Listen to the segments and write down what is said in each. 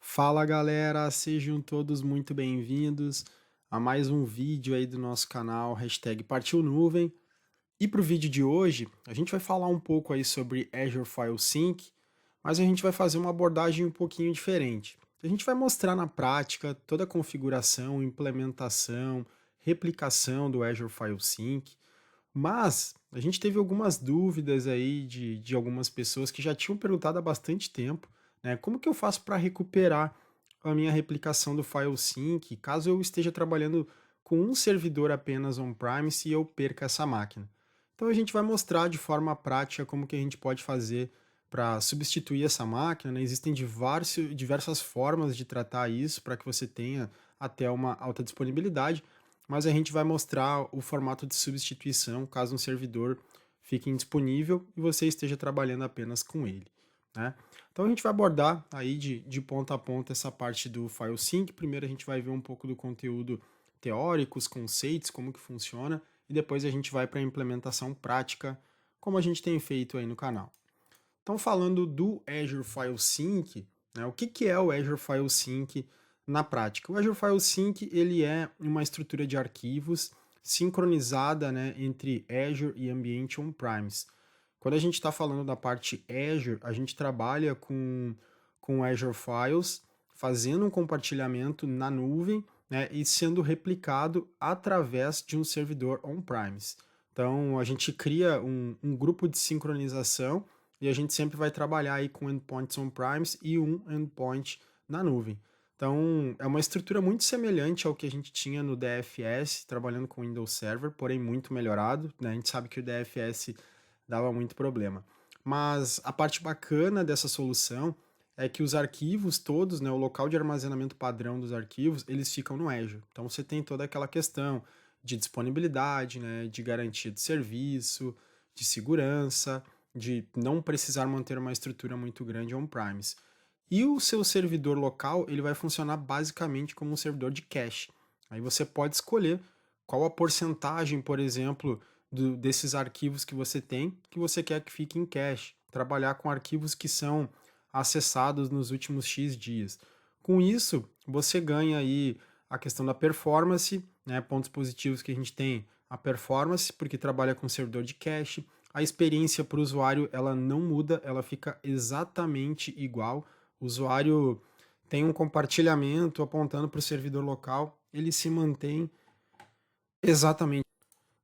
Fala galera, sejam todos muito bem-vindos a mais um vídeo aí do nosso canal, Partiu Nuvem. E para o vídeo de hoje, a gente vai falar um pouco aí sobre Azure File Sync, mas a gente vai fazer uma abordagem um pouquinho diferente. A gente vai mostrar na prática toda a configuração, implementação, replicação do Azure File Sync, mas a gente teve algumas dúvidas aí de algumas pessoas que já tinham perguntado há bastante tempo, né? Como que eu faço para recuperar a minha replicação do FileSync caso eu esteja trabalhando com um servidor apenas on-premise e eu perca essa máquina? Então a gente vai mostrar de forma prática como que a gente pode fazer para substituir essa máquina, né? Existem diversas formas de tratar isso para que você tenha até uma alta disponibilidade, mas a gente vai mostrar o formato de substituição caso um servidor fique indisponível e você esteja trabalhando apenas com ele, né? Então a gente vai abordar aí de ponta a ponta essa parte do file sync. Primeiro a gente vai ver um pouco do conteúdo teórico, os conceitos, como que funciona, e depois a gente vai para a implementação prática, como a gente tem feito aí no canal. Então, falando do Azure File Sync, né, o que é o Azure File Sync na prática? O Azure File Sync ele é uma estrutura de arquivos sincronizada, né, entre Azure e ambiente on-premise. Quando a gente está falando da parte Azure, a gente trabalha com Azure Files, fazendo um compartilhamento na nuvem, né, e sendo replicado através de um servidor on-premise. Então, a gente cria um grupo de sincronização e a gente sempre vai trabalhar aí com endpoints on-premise e um endpoint na nuvem. Então, é uma estrutura muito semelhante ao que a gente tinha no DFS, trabalhando com Windows Server, porém muito melhorado, né? A gente sabe que o DFS dava muito problema. Mas a parte bacana dessa solução é que os arquivos todos, né, o local de armazenamento padrão dos arquivos, eles ficam no Azure. Então você tem toda aquela questão de disponibilidade, né, de garantia de serviço, de segurança, de não precisar manter uma estrutura muito grande on-premise. E o seu servidor local, ele vai funcionar basicamente como um servidor de cache. Aí você pode escolher qual a porcentagem, por exemplo, desses arquivos que você quer que fique em cache. Trabalhar com arquivos que são acessados nos últimos X dias. Com isso, você ganha aí a questão da performance, né, pontos positivos que a gente tem, a performance, porque trabalha com servidor de cache, a experiência para o usuário ela não muda, ela fica exatamente igual. O usuário tem um compartilhamento apontando para o servidor local, ele se mantém exatamente.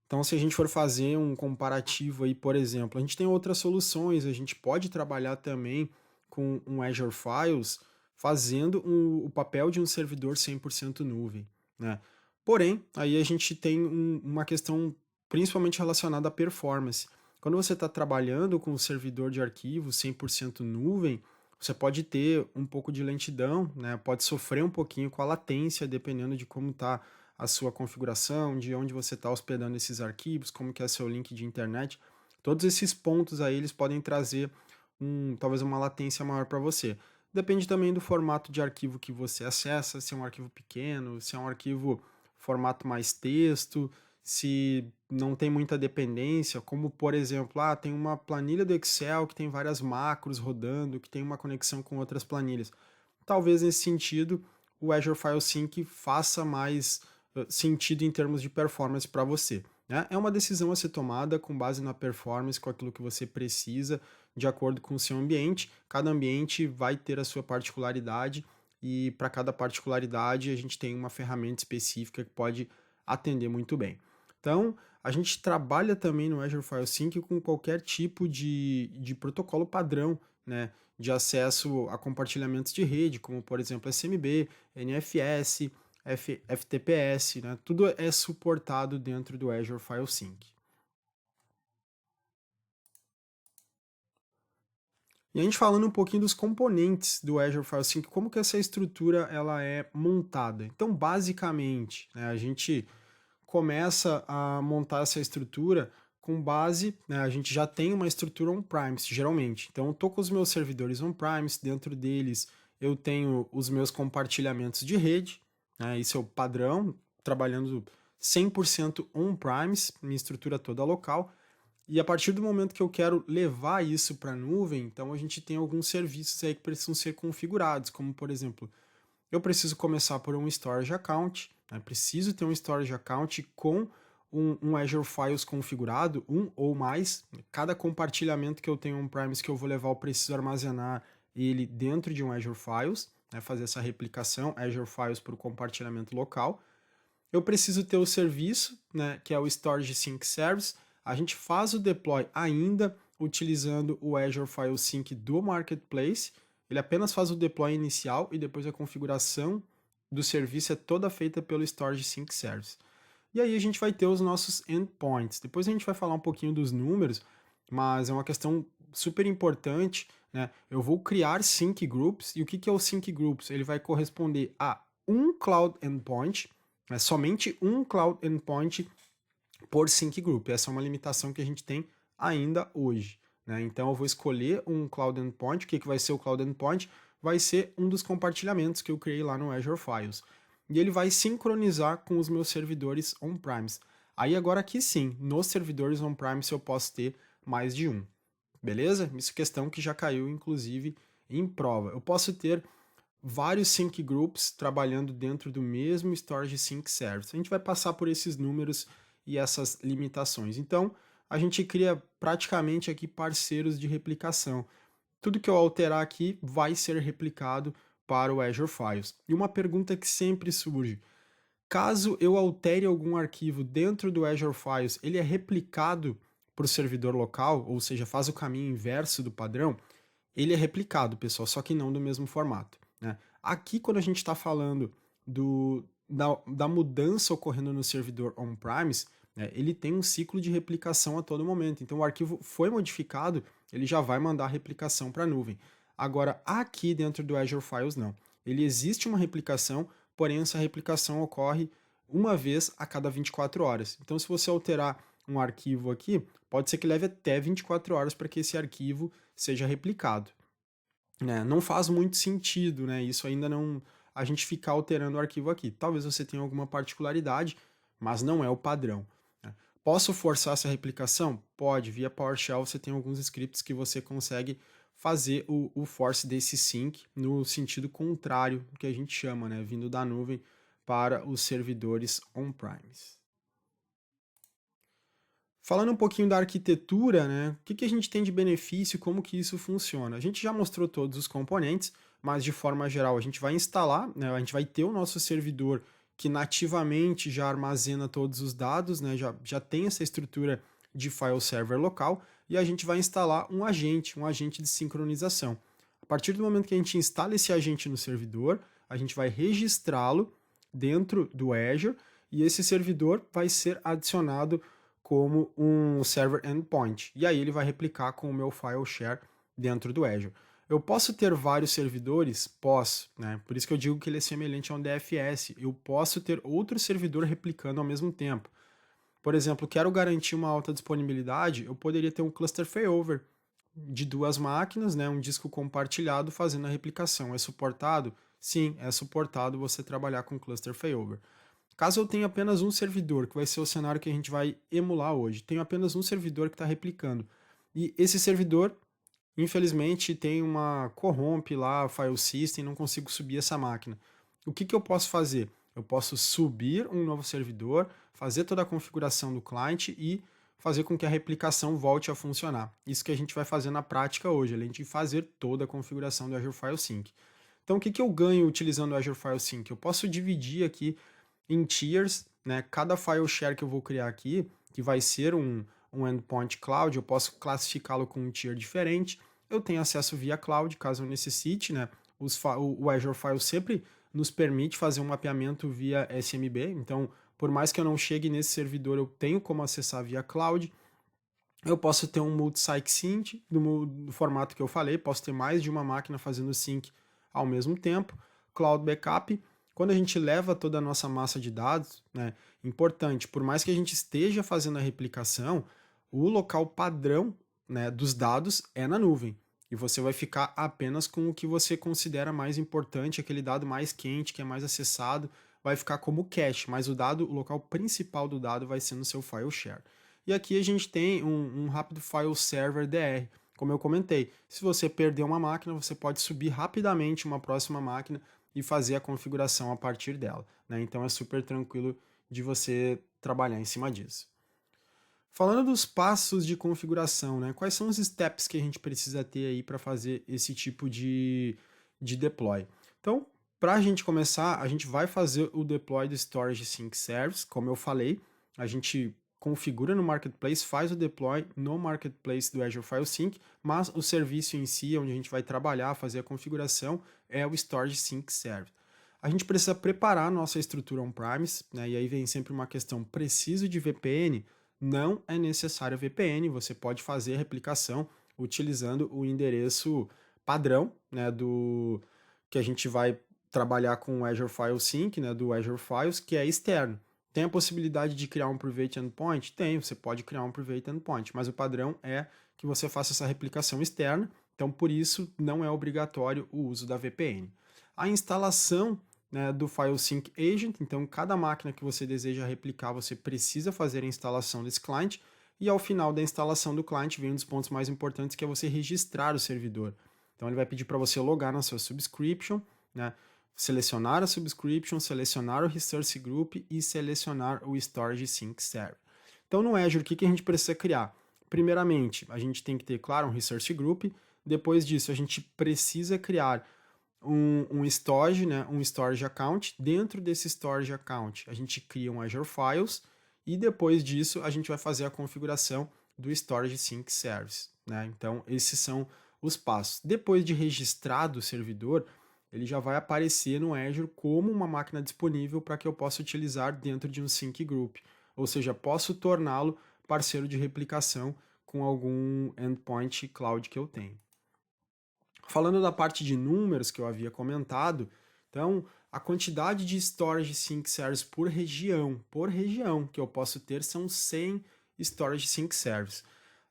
Então, se a gente for fazer um comparativo aí, por exemplo, a gente tem outras soluções, a gente pode trabalhar também com um Azure Files fazendo o papel de um servidor 100% nuvem, né? Porém, aí a gente tem uma questão principalmente relacionada à performance. Quando você está trabalhando com um servidor de arquivos 100% nuvem, você pode ter um pouco de lentidão, né? Pode sofrer um pouquinho com a latência, dependendo de como está a sua configuração, de onde você está hospedando esses arquivos, como que é seu link de internet. Todos esses pontos aí, eles podem trazer talvez uma latência maior para você. Depende também do formato de arquivo que você acessa, se é um arquivo pequeno, se é um arquivo formato mais texto, se não tem muita dependência, como por exemplo, tem uma planilha do Excel que tem várias macros rodando, que tem uma conexão com outras planilhas. Talvez nesse sentido o Azure File Sync faça mais sentido em termos de performance para você, né? É uma decisão a ser tomada com base na performance, com aquilo que você precisa, de acordo com o seu ambiente. Cada ambiente vai ter a sua particularidade e para cada particularidade a gente tem uma ferramenta específica que pode atender muito bem. Então, a gente trabalha também no Azure File Sync com qualquer tipo de protocolo padrão, né, de acesso a compartilhamentos de rede, como por exemplo SMB, NFS, FTPS, né, tudo é suportado dentro do Azure File Sync. E a gente falando um pouquinho dos componentes do Azure File Sync, como que essa estrutura ela é montada. Então, basicamente, né, a gente começa a montar essa estrutura com base, né, a gente já tem uma estrutura on-premise, geralmente. Então, eu estou com os meus servidores on-premise, dentro deles eu tenho os meus compartilhamentos de rede, né, isso é o padrão, trabalhando 100% on-premise, minha estrutura toda local, E a partir do momento que eu quero levar isso para a nuvem, então a gente tem alguns serviços aí que precisam ser configurados, como por exemplo, eu preciso começar por um storage account, né? Preciso ter um storage account com um Azure Files configurado, um ou mais. Cada compartilhamento que eu tenho on-premise que eu vou levar, eu preciso armazenar ele dentro de um Azure Files, né? Fazer essa replicação Azure Files para o compartilhamento local. Eu preciso ter o serviço, né, que é o Storage Sync Service. A gente faz o deploy ainda utilizando o Azure File Sync do Marketplace. Ele apenas faz o deploy inicial e depois a configuração do serviço é toda feita pelo Storage Sync Service. E aí a gente vai ter os nossos endpoints. Depois a gente vai falar um pouquinho dos números, mas é uma questão super importante, né? Eu vou criar sync groups, e o que é o sync groups? Ele vai corresponder a um cloud endpoint, né? Somente um cloud endpoint por sync group. Essa é uma limitação que a gente tem ainda hoje, né? Então eu vou escolher um cloud endpoint. O que vai ser o cloud endpoint? Vai ser um dos compartilhamentos que eu criei lá no Azure Files. E ele vai sincronizar com os meus servidores on-premise. Aí agora aqui sim, nos servidores on-premise eu posso ter mais de um. Beleza? Isso é questão que já caiu, inclusive, em prova. Eu posso ter vários sync groups trabalhando dentro do mesmo Storage Sync Service. A gente vai passar por esses números e essas limitações. Então, a gente cria praticamente aqui parceiros de replicação. Tudo que eu alterar aqui vai ser replicado para o Azure Files. E uma pergunta que sempre surge: caso eu altere algum arquivo dentro do Azure Files, ele é replicado para o servidor local, ou seja, faz o caminho inverso do padrão? Ele é replicado, pessoal, só que não do mesmo formato, né? Aqui, quando a gente está falando da mudança ocorrendo no servidor on-premise, né, ele tem um ciclo de replicação a todo momento. Então, o arquivo foi modificado, ele já vai mandar a replicação para a nuvem. Agora, aqui dentro do Azure Files, não. Ele existe uma replicação, porém essa replicação ocorre uma vez a cada 24 horas. Então, se você alterar um arquivo aqui, pode ser que leve até 24 horas para que esse arquivo seja replicado. Né? Não faz muito sentido, né? Isso ainda não. A gente ficar alterando o arquivo aqui. Talvez você tenha alguma particularidade, mas não é o padrão. Né? Posso forçar essa replicação? Pode. Via PowerShell você tem alguns scripts que você consegue fazer o force desse sync no sentido contrário, que a gente chama, né? Vindo da nuvem para os servidores on-premise. Falando um pouquinho da arquitetura, né, o que a gente tem de benefício, como que isso funciona? A gente já mostrou todos os componentes, mas de forma geral a gente vai instalar, né, a gente vai ter o nosso servidor que nativamente já armazena todos os dados, né, já tem essa estrutura de file server local, e a gente vai instalar um agente de sincronização. A partir do momento que a gente instala esse agente no servidor, a gente vai registrá-lo dentro do Azure, e esse servidor vai ser adicionado como um server endpoint. E aí ele vai replicar com o meu file share dentro do Azure. Eu posso ter vários servidores? Posso, né? Por isso que eu digo que ele é semelhante a um DFS. Eu posso ter outro servidor replicando ao mesmo tempo. Por exemplo, quero garantir uma alta disponibilidade, eu poderia ter um cluster failover de duas máquinas, né? Um disco compartilhado fazendo a replicação. É suportado? Sim, é suportado você trabalhar com cluster failover. Caso eu tenha apenas um servidor, que vai ser o cenário que a gente vai emular hoje, tenho apenas um servidor que está replicando, e esse servidor, infelizmente, tem uma corrompe lá, file system, não consigo subir essa máquina. O que eu posso fazer? Eu posso subir um novo servidor, fazer toda a configuração do cliente e fazer com que a replicação volte a funcionar. Isso que a gente vai fazer na prática hoje, além de fazer toda a configuração do Azure File Sync. Então, o que eu ganho utilizando o Azure File Sync? Eu posso dividir aqui em tiers, né? Cada file share que eu vou criar aqui, que vai ser um endpoint cloud, eu posso classificá-lo com um tier diferente. Eu tenho acesso via cloud, caso eu necessite, né? O Azure File sempre nos permite fazer um mapeamento via SMB, então, por mais que eu não chegue nesse servidor, eu tenho como acessar via cloud. Eu posso ter um multi-site sync, do formato que eu falei, posso ter mais de uma máquina fazendo sync ao mesmo tempo. Cloud backup, quando a gente leva toda a nossa massa de dados, né, importante, por mais que a gente esteja fazendo a replicação, o local padrão, né, dos dados é na nuvem. E você vai ficar apenas com o que você considera mais importante, aquele dado mais quente, que é mais acessado, vai ficar como cache, mas o local principal do dado vai ser no seu file share. E aqui a gente tem um Rapid File Server DR. Como eu comentei, se você perder uma máquina, você pode subir rapidamente uma próxima máquina e fazer a configuração a partir dela, né? Então é super tranquilo de você trabalhar em cima disso. Falando dos passos de configuração, né? Quais são os steps que a gente precisa ter aí para fazer esse tipo de deploy? Então, para a gente começar, a gente vai fazer o deploy do Storage Sync Service, como eu falei, a gente configura no Marketplace, faz o deploy no Marketplace do Azure File Sync, mas o serviço em si, onde a gente vai trabalhar, fazer a configuração, é o Storage Sync Service. A gente precisa preparar a nossa estrutura on-premise, né? E aí vem sempre uma questão, preciso de VPN? Não é necessário VPN, você pode fazer a replicação utilizando o endereço padrão, né, do que a gente vai trabalhar com o Azure File Sync, né, do Azure Files, que é externo. Tem a possibilidade de criar um private endpoint? Tem, você pode criar um private endpoint, mas o padrão é que você faça essa replicação externa, então por isso não é obrigatório o uso da VPN. A instalação, né, do File Sync Agent, então cada máquina que você deseja replicar, você precisa fazer a instalação desse client, e ao final da instalação do client vem um dos pontos mais importantes, que é você registrar o servidor. Então ele vai pedir para você logar na sua subscription, né, selecionar a subscription, selecionar o Resource Group e selecionar o Storage Sync Server. Então no Azure, o que a gente precisa criar? Primeiramente, a gente tem que ter, claro, um Resource Group. Depois disso, a gente precisa criar um storage, né, um storage account. Dentro desse storage account, a gente cria um Azure Files e depois disso a gente vai fazer a configuração do Storage Sync Service, né? Então, esses são os passos. Depois de registrado o servidor, ele já vai aparecer no Azure como uma máquina disponível para que eu possa utilizar dentro de um Sync Group, ou seja, posso torná-lo parceiro de replicação com algum endpoint cloud que eu tenho. Falando da parte de números que eu havia comentado, então a quantidade de storage sync service por região que eu posso ter são 100 storage sync service.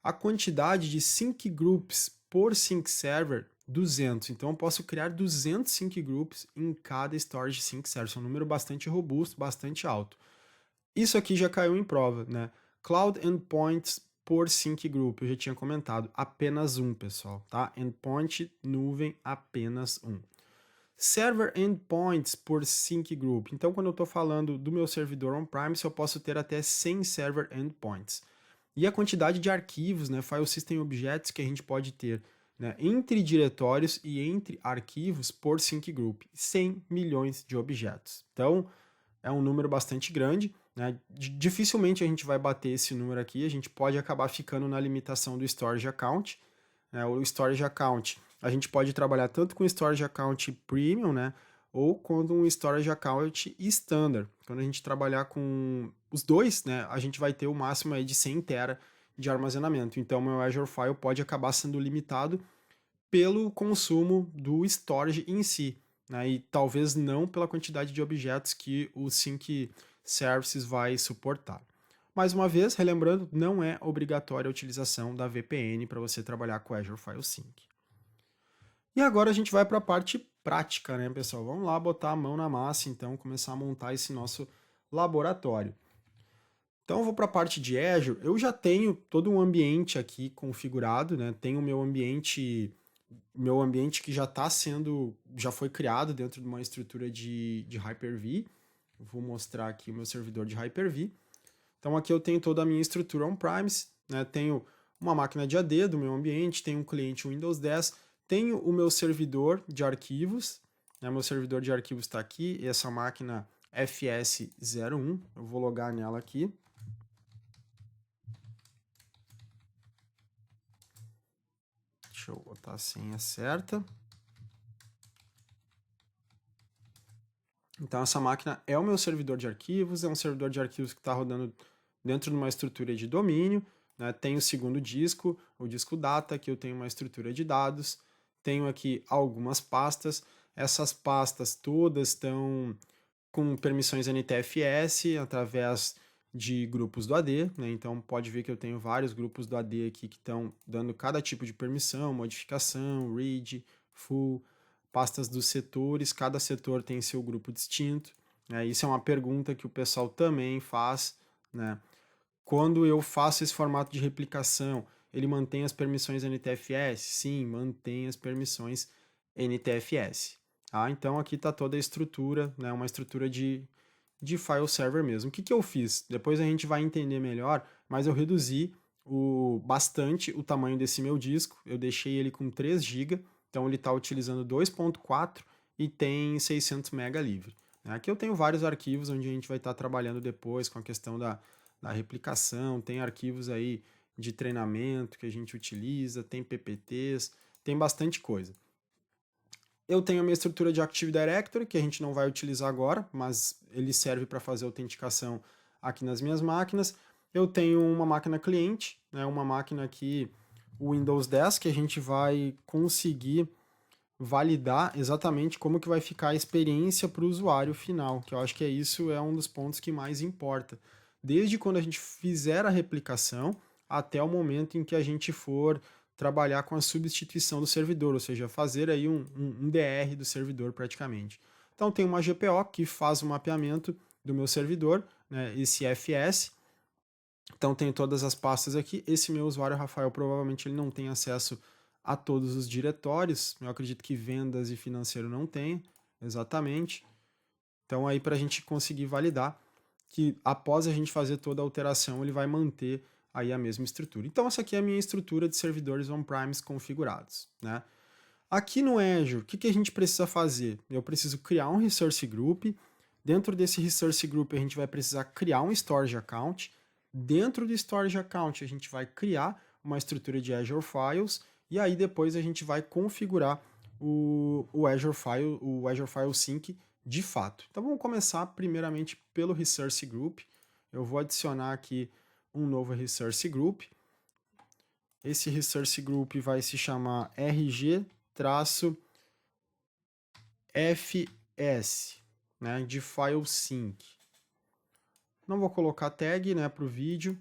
A quantidade de sync groups por sync server, 200. Então eu posso criar 200 sync groups em cada storage sync service. É um número bastante robusto, bastante alto. Isso aqui já caiu em prova, né? Cloud Endpoints por Sync Group, eu já tinha comentado, apenas um, pessoal, tá? Endpoint, nuvem, apenas um. Server Endpoints por Sync Group. Então, quando eu estou falando do meu servidor on-premise, eu posso ter até 100 Server Endpoints. E a quantidade de arquivos, né, File System Objects que a gente pode ter, né, entre diretórios e entre arquivos por Sync Group. 100 milhões de objetos. Então, é um número bastante grande, né? Dificilmente a gente vai bater esse número aqui, a gente pode acabar ficando na limitação do Storage Account, né? O Storage Account, a gente pode trabalhar tanto com Storage Account Premium, né? Ou com um Storage Account Standard. Quando a gente trabalhar com os dois, né? A gente vai ter o máximo aí de 100 TB de armazenamento. Então, meu Azure File pode acabar sendo limitado pelo consumo do storage em si, né? E talvez não pela quantidade de objetos que o Sync Services vai suportar. Mais uma vez, relembrando, não é obrigatória a utilização da VPN para você trabalhar com Azure File Sync. E agora a gente vai para a parte prática, né, pessoal? Vamos lá botar a mão na massa, então, começar a montar esse nosso laboratório. Então eu vou para a parte de Azure, eu já tenho todo um ambiente aqui configurado, né? Tenho o meu ambiente que já foi criado dentro de uma estrutura de Hyper-V. Vou mostrar aqui o meu servidor de Hyper-V. Então aqui eu tenho toda a minha estrutura on-premise, né? Tenho uma máquina de AD do meu ambiente, tenho um cliente Windows 10, tenho o meu servidor de arquivos, né? Meu servidor de arquivos está aqui, essa máquina FS01, eu vou logar nela aqui. Deixa eu botar a senha certa. Então essa máquina é o meu servidor de arquivos, é um servidor de arquivos que está rodando dentro de uma estrutura de domínio, né? Tem o segundo disco, o disco data, que eu tenho uma estrutura de dados, tenho aqui algumas pastas, essas pastas todas estão com permissões NTFS através de grupos do AD, né? Então pode ver que eu tenho vários grupos do AD aqui que estão dando cada tipo de permissão, modificação, read, full, pastas dos setores, cada setor tem seu grupo distinto, né? Isso é uma pergunta que o pessoal também faz, né? Quando eu faço esse formato de replicação, ele mantém as permissões NTFS? Sim, mantém as permissões NTFS. Tá? Então aqui está toda a estrutura, né, uma estrutura de file server mesmo. O que eu fiz? Depois a gente vai entender melhor, mas eu reduzi bastante o tamanho desse meu disco, eu deixei ele com 3 GB, então ele está utilizando 2.4 e tem 600 MB livre. Aqui eu tenho vários arquivos onde a gente vai estar trabalhando depois com a questão da replicação, tem arquivos aí de treinamento que a gente utiliza, tem PPTs, tem bastante coisa. Eu tenho a minha estrutura de Active Directory, que a gente não vai utilizar agora, mas ele serve para fazer autenticação aqui nas minhas máquinas. Eu tenho uma máquina cliente, né, uma máquina aqui, o Windows 10, que a gente vai conseguir validar exatamente como que vai ficar a experiência para o usuário final, que eu acho que isso é um dos pontos que mais importa. Desde quando a gente fizer a replicação até o momento em que a gente for trabalhar com a substituição do servidor, ou seja, fazer aí um DR do servidor praticamente. Então tem uma GPO que faz o mapeamento do meu servidor, né, esse FS. Então tem todas as pastas aqui. Esse meu usuário, Rafael, provavelmente ele não tem acesso a todos os diretórios. Eu acredito que vendas e financeiro não tem, exatamente. Então aí para a gente conseguir validar que após a gente fazer toda a alteração, ele vai manter aí a mesma estrutura. Então essa aqui é a minha estrutura de servidores on-premise configurados, né? Aqui no Azure, o que a gente precisa fazer? Eu preciso criar um Resource Group. Dentro desse Resource Group, a gente vai precisar criar um Storage Account. Dentro do Storage Account, a gente vai criar uma estrutura de Azure Files. E aí depois a gente vai configurar o Azure File Sync de fato. Então vamos começar primeiramente pelo Resource Group. Eu vou adicionar aqui um novo Resource Group. Esse Resource Group vai se chamar RG-FS, né, de File Sync. Não vou colocar tag, né, para o vídeo,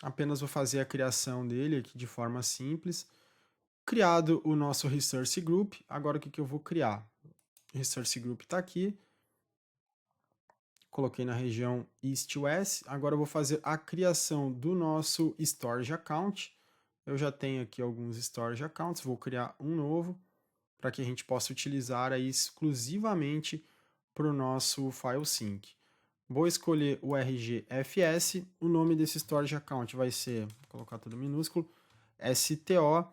apenas vou fazer a criação dele aqui de forma simples. Criado o nosso Resource Group, agora o que eu vou criar? O Resource Group está aqui, coloquei na região East-West, agora eu vou fazer a criação do nosso Storage Account. Eu já tenho aqui alguns Storage Accounts, vou criar um novo, para que a gente possa utilizar aí exclusivamente para o nosso File Sync. Vou escolher o RGFS, o nome desse Storage Account vai ser, vou colocar tudo minúsculo, STOFS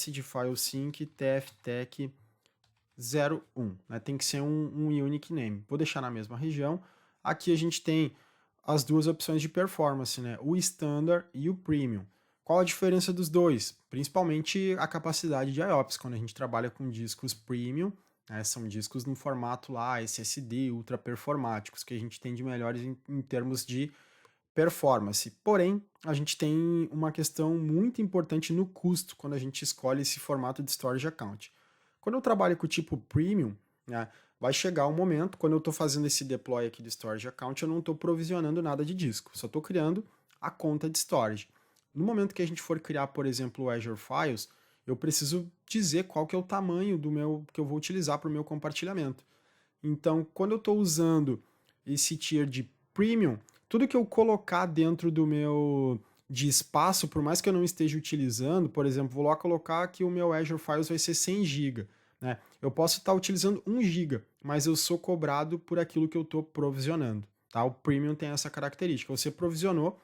de File Sync TFTech 01, né? Tem que ser um unique name. Vou deixar na mesma região. Aqui a gente tem as duas opções de performance, né? O Standard e o Premium. Qual a diferença dos dois? Principalmente a capacidade de IOPS, quando a gente trabalha com discos Premium, né? São discos no formato lá, SSD, ultra performáticos, que a gente tem de melhores em termos de performance. Porém, a gente tem uma questão muito importante no custo quando a gente escolhe esse formato de storage account. Quando eu trabalho com o tipo Premium, né, vai chegar um momento, quando eu estou fazendo esse deploy aqui de storage account, eu não estou provisionando nada de disco, só estou criando a conta de storage. No momento que a gente for criar, por exemplo, o Azure Files, eu preciso dizer qual que é o tamanho do meu que eu vou utilizar para o meu compartilhamento. Então, quando eu estou usando esse tier de Premium, tudo que eu colocar dentro do meu de espaço, por mais que eu não esteja utilizando, por exemplo, vou lá colocar que o meu Azure Files vai ser 100 GB, né? Eu posso estar utilizando 1 GB, mas eu sou cobrado por aquilo que eu estou provisionando, tá? O Premium tem essa característica, você provisionou,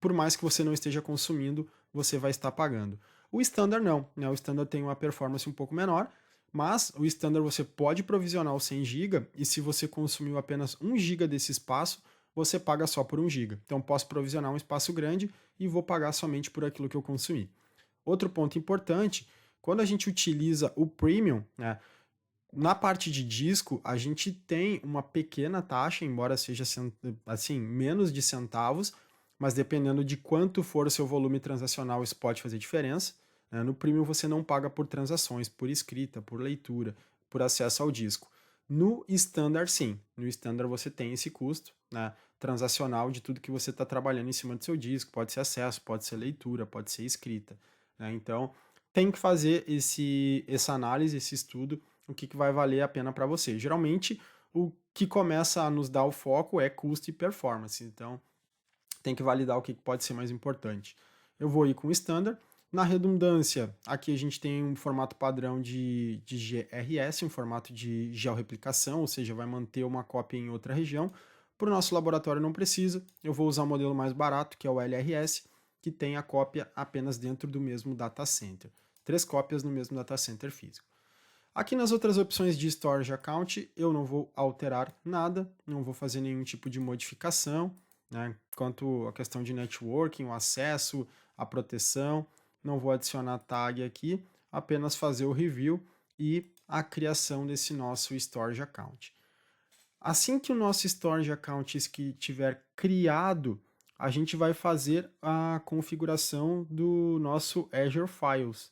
por mais que você não esteja consumindo, você vai estar pagando. O Standard não, né? O Standard tem uma performance um pouco menor, mas o Standard você pode provisionar o 100 GB e se você consumiu apenas 1 GB desse espaço, você paga só por 1 GB. Então posso provisionar um espaço grande e vou pagar somente por aquilo que eu consumi. Outro ponto importante, quando a gente utiliza o Premium, né, na parte de disco, a gente tem uma pequena taxa, embora seja assim, menos de centavos, mas dependendo de quanto for o seu volume transacional, isso pode fazer diferença. Né? No Premium você não paga por transações, por escrita, por leitura, por acesso ao disco. No Standard, sim. No Standard você tem esse custo, né, transacional de tudo que você está trabalhando em cima do seu disco. Pode ser acesso, pode ser leitura, pode ser escrita. Né? Então, tem que fazer essa análise, esse estudo, o que vai valer a pena para você. Geralmente, o que começa a nos dar o foco é custo e performance. Então, tem que validar o que pode ser mais importante. Eu vou ir com o standard. Na redundância, aqui a gente tem um formato padrão de GRS, um formato de georreplicação, ou seja, vai manter uma cópia em outra região. Para o nosso laboratório não precisa, eu vou usar o modelo mais barato, que é o LRS, que tem a cópia apenas dentro do mesmo data center. 3 cópias no mesmo data center físico. Aqui nas outras opções de Storage Account, eu não vou alterar nada, não vou fazer nenhum tipo de modificação, né? Quanto à questão de networking, o acesso, a proteção, não vou adicionar tag aqui, apenas fazer o review e a criação desse nosso Storage Account. Assim que o nosso Storage Account estiver criado, a gente vai fazer a configuração do nosso Azure Files,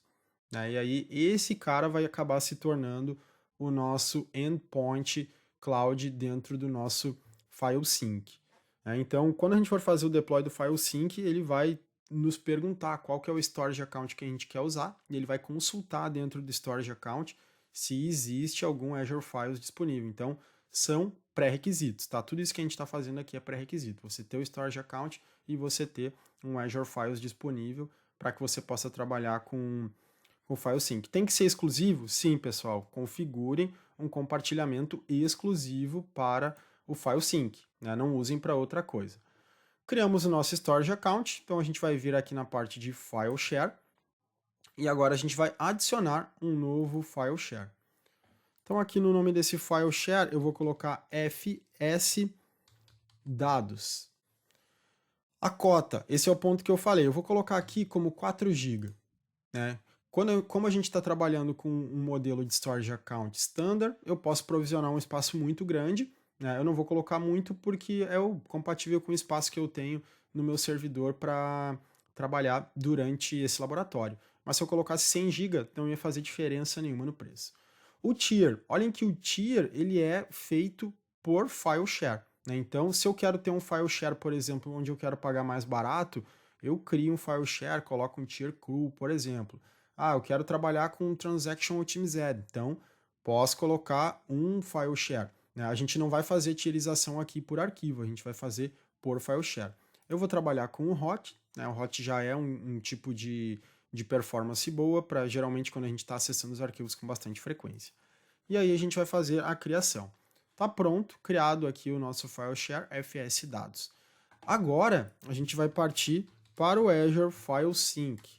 né? E aí esse cara vai acabar se tornando o nosso endpoint cloud dentro do nosso FileSync, né? Então, quando a gente for fazer o deploy do FileSync, ele vai nos perguntar qual que é o storage account que a gente quer usar, e ele vai consultar dentro do storage account se existe algum Azure Files disponível. Então, são pré-requisitos, tá? Tudo isso que a gente está fazendo aqui é pré-requisito. Você ter o storage account e você ter um Azure Files disponível para que você possa trabalhar com o FileSync. Tem que ser exclusivo? Sim, pessoal. Configurem um compartilhamento exclusivo para o FileSync, né? Não usem para outra coisa. Criamos o nosso Storage Account, então a gente vai vir aqui na parte de File Share e agora a gente vai adicionar um novo File Share. Então aqui no nome desse File Share eu vou colocar FS Dados. A cota, esse é o ponto que eu falei, eu vou colocar aqui como 4 GB, né? Como a gente está trabalhando com um modelo de Storage Account standard, eu posso provisionar um espaço muito grande, né? Eu não vou colocar muito porque é o compatível com o espaço que eu tenho no meu servidor para trabalhar durante esse laboratório. Mas se eu colocasse 100 GB, não ia fazer diferença nenhuma no preço. O tier, olhem que o tier ele é feito por file share, né? Então, se eu quero ter um file share, por exemplo, onde eu quero pagar mais barato, eu crio um file share, coloco um tier cool, por exemplo. Ah, eu quero trabalhar com Transaction Optimized, então posso colocar um file share, né? A gente não vai fazer tierização aqui por arquivo, a gente vai fazer por file share. Eu vou trabalhar com o hot, né? O hot já é um tipo de performance boa para geralmente quando a gente está acessando os arquivos com bastante frequência. E aí a gente vai fazer a criação. Tá pronto, criado aqui o nosso file share FS Dados. Agora a gente vai partir para o Azure File Sync.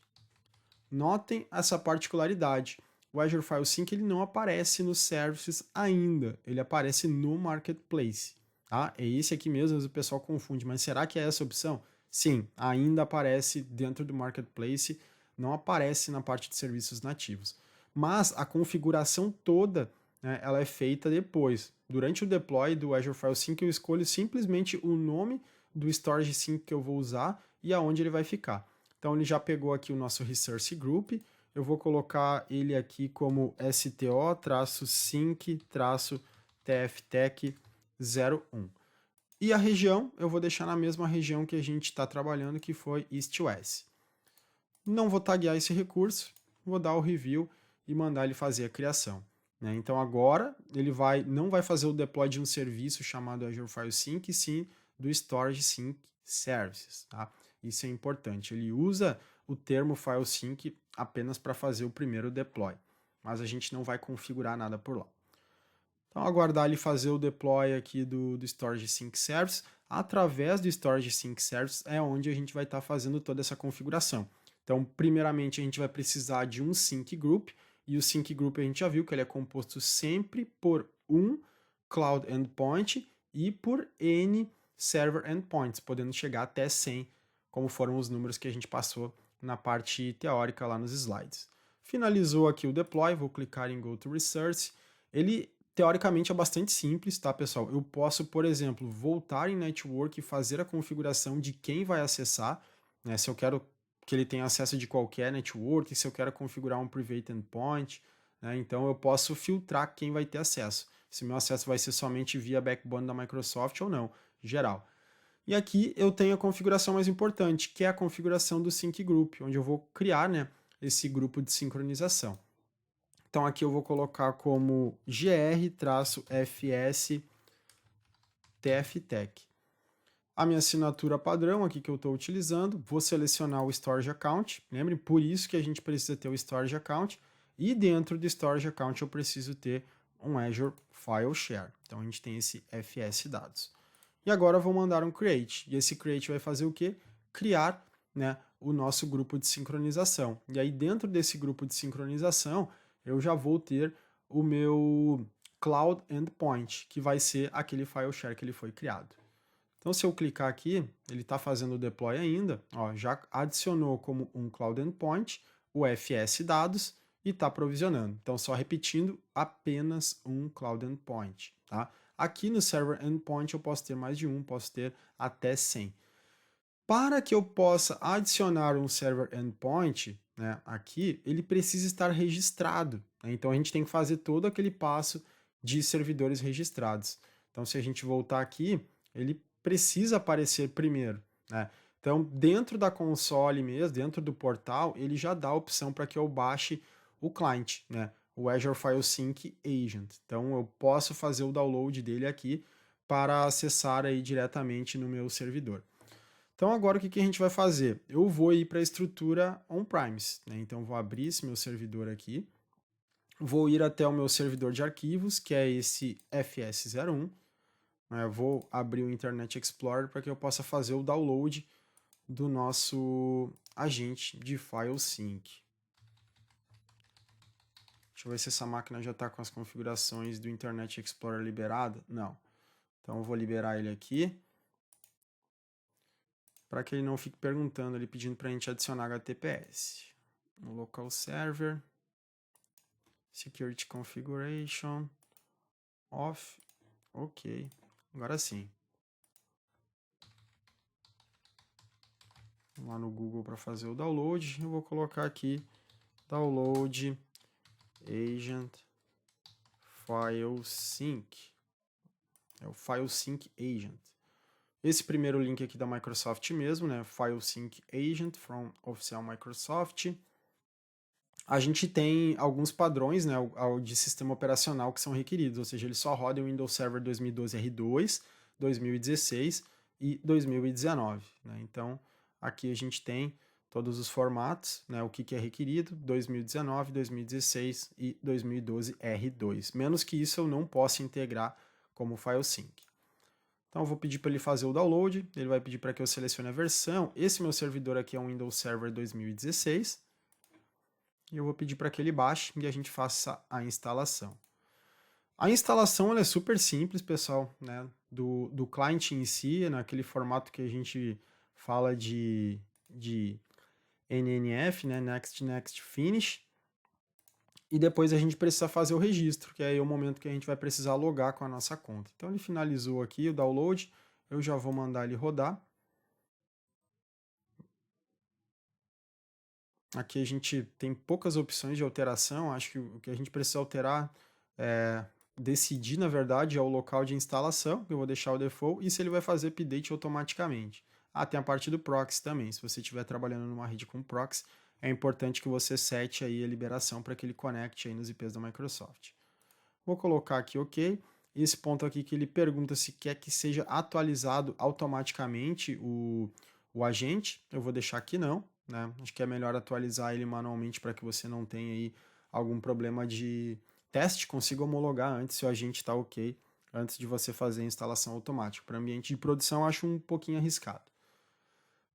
Notem essa particularidade. O Azure File Sync ele não aparece nos services ainda, ele aparece no Marketplace. Tá? É esse aqui mesmo, o pessoal confunde, mas será que é essa opção? Sim, ainda aparece dentro do Marketplace, não aparece na parte de serviços nativos. Mas a configuração toda, né, ela é feita depois. Durante o deploy do Azure File Sync, eu escolho simplesmente o nome do Storage Sync que eu vou usar e aonde ele vai ficar. Então ele já pegou aqui o nosso Resource Group, eu vou colocar ele aqui como STO-sync-tftec01. E a região, eu vou deixar na mesma região que a gente está trabalhando, que foi East-West. Não vou taguear esse recurso, vou dar o review e mandar ele fazer a criação, né? Então agora ele não vai fazer o deploy de um serviço chamado Azure File Sync, sim do Storage Sync Services, tá? Isso é importante. Ele usa o termo File Sync apenas para fazer o primeiro deploy, mas a gente não vai configurar nada por lá. Então, aguardar ele fazer o deploy aqui do Storage Sync Service. Através do Storage Sync Service é onde a gente vai estar fazendo toda essa configuração. Então, primeiramente, a gente vai precisar de um Sync Group, e o Sync Group a gente já viu que ele é composto sempre por um Cloud Endpoint e por N Server Endpoints, podendo chegar até 100, como foram os números que a gente passou na parte teórica lá nos slides. Finalizou aqui o deploy, vou clicar em Go to Resource. Ele teoricamente é bastante simples, tá, pessoal? Eu posso, por exemplo, voltar em Network e fazer a configuração de quem vai acessar, né? Se eu quero que ele tenha acesso de qualquer network, se eu quero configurar um Private Endpoint, né? Então eu posso filtrar quem vai ter acesso. Se o meu acesso vai ser somente via backbone da Microsoft ou não, geral. E aqui eu tenho a configuração mais importante, que é a configuração do Sync Group, onde eu vou criar, né, esse grupo de sincronização. Então aqui eu vou colocar como gr-fs tftec. a minha assinatura padrão aqui que eu estou utilizando, vou selecionar o Storage Account, lembre, por isso que a gente precisa ter o Storage Account, e dentro do Storage Account eu preciso ter um Azure File Share, então a gente tem esse FS dados. E agora eu vou mandar um create, e esse create vai fazer o quê? Criar, né, o nosso grupo de sincronização, e aí dentro desse grupo de sincronização eu já vou ter o meu Cloud Endpoint, que vai ser aquele file share que ele foi criado. Então, se eu clicar aqui, ele está fazendo o deploy ainda, ó, já adicionou como um Cloud Endpoint o FS dados e está provisionando. Então, só repetindo, apenas um Cloud Endpoint. Tá? Aqui no Server Endpoint eu posso ter mais de um, posso ter até 100. Para que eu possa adicionar um Server Endpoint, né, aqui, ele precisa estar registrado. Né? Então, a gente tem que fazer todo aquele passo de servidores registrados. Então, se a gente voltar aqui, ele precisa aparecer primeiro, né? Então, dentro da console mesmo, dentro do portal, ele já dá a opção para que eu baixe o client, né? O Azure File Sync Agent. Então, eu posso fazer o download dele aqui para acessar aí diretamente no meu servidor. Então, agora o que a gente vai fazer? Eu vou ir para a estrutura on-premise, né? Então, vou abrir esse meu servidor aqui, vou ir até o meu servidor de arquivos, que é esse FS01, eu vou abrir o Internet Explorer para que eu possa fazer o download do nosso agente de file sync. Deixa eu ver se essa máquina já está com as configurações do Internet Explorer liberada. Não. Então eu vou liberar ele aqui, para que ele não fique perguntando, ele pedindo para a gente adicionar HTTPS. No local server, security configuration, off, ok. Agora sim. Vamos lá no Google para fazer o download. Eu vou colocar aqui download agent file sync. É o file sync agent. Esse primeiro link aqui da Microsoft mesmo, né? File sync agent from oficial Microsoft. A gente tem alguns padrões, né, de sistema operacional que são requeridos, ou seja, ele só roda em Windows Server 2012 R2, 2016 e 2019. Né? Então, aqui a gente tem todos os formatos, né, o que é requerido, 2019, 2016 e 2012 R2. Menos que isso eu não posso integrar como file sync. Então, eu vou pedir para ele fazer o download, ele vai pedir para que eu selecione a versão. Esse meu servidor aqui é um Windows Server 2016. E eu vou pedir para que ele baixe e a gente faça a instalação. A instalação ela é super simples, pessoal, né? Do client em si, naquele formato que a gente fala de NNF, né? Next, Next, Finish. E depois a gente precisa fazer o registro, que é aí o momento que a gente vai precisar logar com a nossa conta. Então ele finalizou aqui o download, eu já vou mandar ele rodar. Aqui a gente tem poucas opções de alteração, acho que o que a gente precisa alterar é decidir, na verdade, é o local de instalação, que eu vou deixar o default, e se ele vai fazer update automaticamente. Ah, tem a parte do proxy também, se você estiver trabalhando numa rede com proxy, é importante que você sete aí a liberação para que ele conecte aí nos IPs da Microsoft. Vou colocar aqui OK, esse ponto aqui que ele pergunta se quer que seja atualizado automaticamente o agente, eu vou deixar aqui não, né? Acho que é melhor atualizar ele manualmente para que você não tenha aí algum problema de teste, consiga homologar antes se o agente está ok, antes de você fazer a instalação automática. Para ambiente de produção, eu acho um pouquinho arriscado.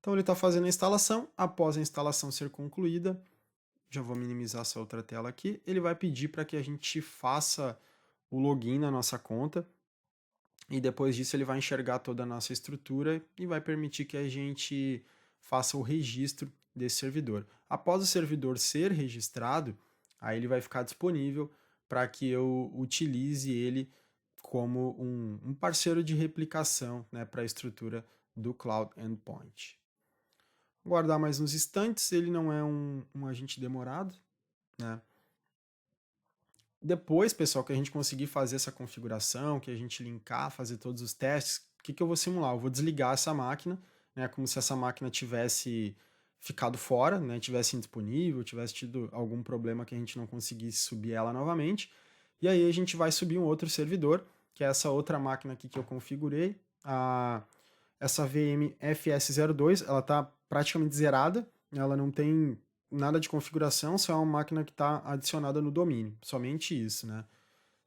Então ele está fazendo a instalação, após a instalação ser concluída, já vou minimizar essa outra tela aqui, ele vai pedir para que a gente faça o login na nossa conta, e depois disso ele vai enxergar toda a nossa estrutura e vai permitir que a gente faça o registro desse servidor. Após o servidor ser registrado, aí ele vai ficar disponível para que eu utilize ele como um parceiro de replicação, né, para a estrutura do Cloud Endpoint. Guardar mais uns instantes, ele não é um agente demorado, né? Depois, pessoal, que a gente conseguir fazer essa configuração, que a gente linkar, fazer todos os testes, o que eu vou simular? Eu vou desligar essa máquina, né, como se essa máquina tivesse ficado fora, né, tivesse indisponível, tivesse tido algum problema que a gente não conseguisse subir ela novamente. E aí a gente vai subir um outro servidor, que é essa outra máquina aqui que eu configurei, essa VM FS02, ela está praticamente zerada, ela não tem nada de configuração, só é uma máquina que está adicionada no domínio, somente isso, né?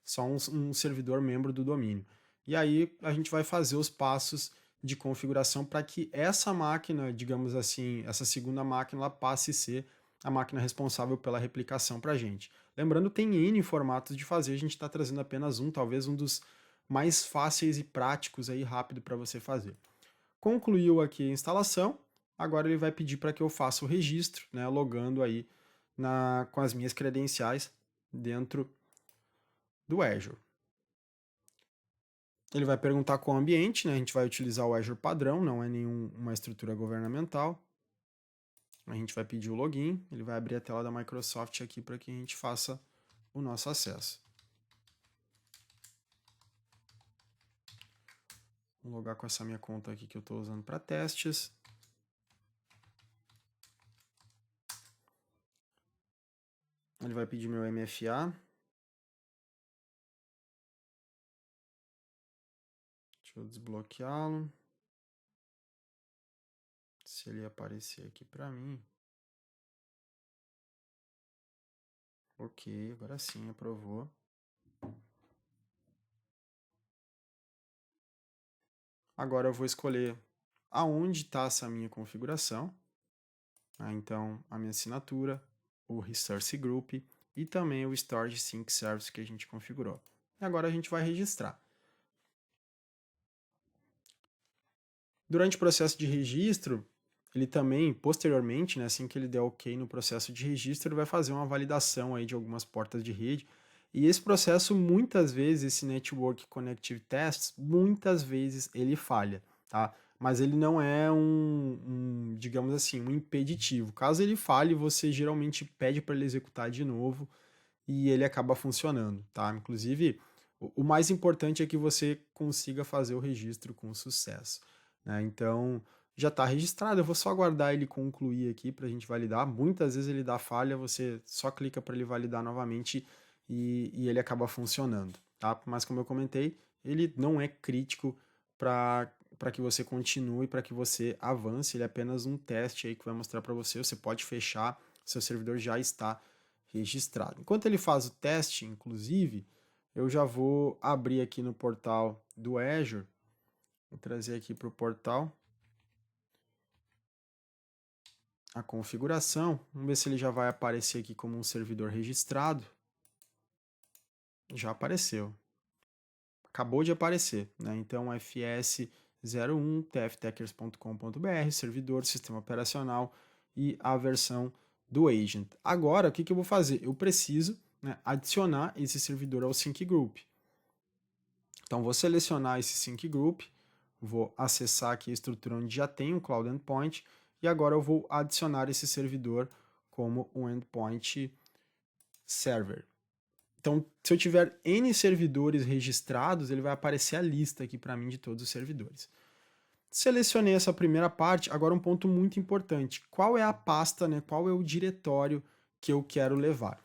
Só um servidor membro do domínio. E aí a gente vai fazer os passos de configuração para que essa máquina, digamos assim, essa segunda máquina, ela passe a ser a máquina responsável pela replicação para a gente. Lembrando, tem N formatos de fazer, a gente está trazendo apenas um, talvez um dos mais fáceis e práticos aí, rápido para você fazer. Concluiu aqui a instalação, agora ele vai pedir para que eu faça o registro, né, logando aí com as minhas credenciais dentro do Azure. Ele vai perguntar qual ambiente, né? A gente vai utilizar o Azure padrão, não é nenhuma estrutura governamental. A gente vai pedir o login, ele vai abrir a tela da Microsoft aqui para que a gente faça o nosso acesso. Vou logar com essa minha conta aqui que eu estou usando para testes. Ele vai pedir meu MFA. Deixa eu desbloqueá-lo. Se ele aparecer aqui para mim. Ok, agora sim, aprovou. Agora eu vou escolher aonde está essa minha configuração. Então, a minha assinatura, o Resource Group e também o Storage Sync Service que a gente configurou. E agora a gente vai registrar. Durante o processo de registro, ele também, posteriormente, né, assim que ele der OK no processo de registro, ele vai fazer uma validação aí de algumas portas de rede. E esse processo, muitas vezes, esse Network Connectivity Tests, muitas vezes ele falha, tá? Mas ele não é digamos assim, um impeditivo. Caso ele falhe, você geralmente pede para ele executar de novo e ele acaba funcionando, tá? Inclusive, o mais importante é que você consiga fazer o registro com sucesso, né? Então, já está registrado, eu vou só aguardar ele concluir aqui para a gente validar. Muitas vezes ele dá falha, você só clica para ele validar novamente e ele acaba funcionando, tá? Mas como eu comentei, ele não é crítico para que você continue, para que você avance, ele é apenas um teste aí que vai mostrar para você, você pode fechar, seu servidor já está registrado. Enquanto ele faz o teste, inclusive, eu já vou abrir aqui no portal do Azure, vou trazer aqui para o portal a configuração, vamos ver se ele já vai aparecer aqui como um servidor registrado. Já apareceu. Acabou de aparecer, né? Então, fs01 tftekers.com.br, servidor, sistema operacional e a versão do agent. Agora, o que eu vou fazer? Eu preciso, né, adicionar esse servidor ao Sync Group. Então, vou selecionar esse Sync Group, vou acessar aqui a estrutura onde já tem um Cloud Endpoint e agora eu vou adicionar esse servidor como um Endpoint Server. Então, se eu tiver N servidores registrados, ele vai aparecer a lista aqui para mim de todos os servidores. Selecionei essa primeira parte, agora um ponto muito importante. Qual é a pasta, né? Qual é o diretório que eu quero levar?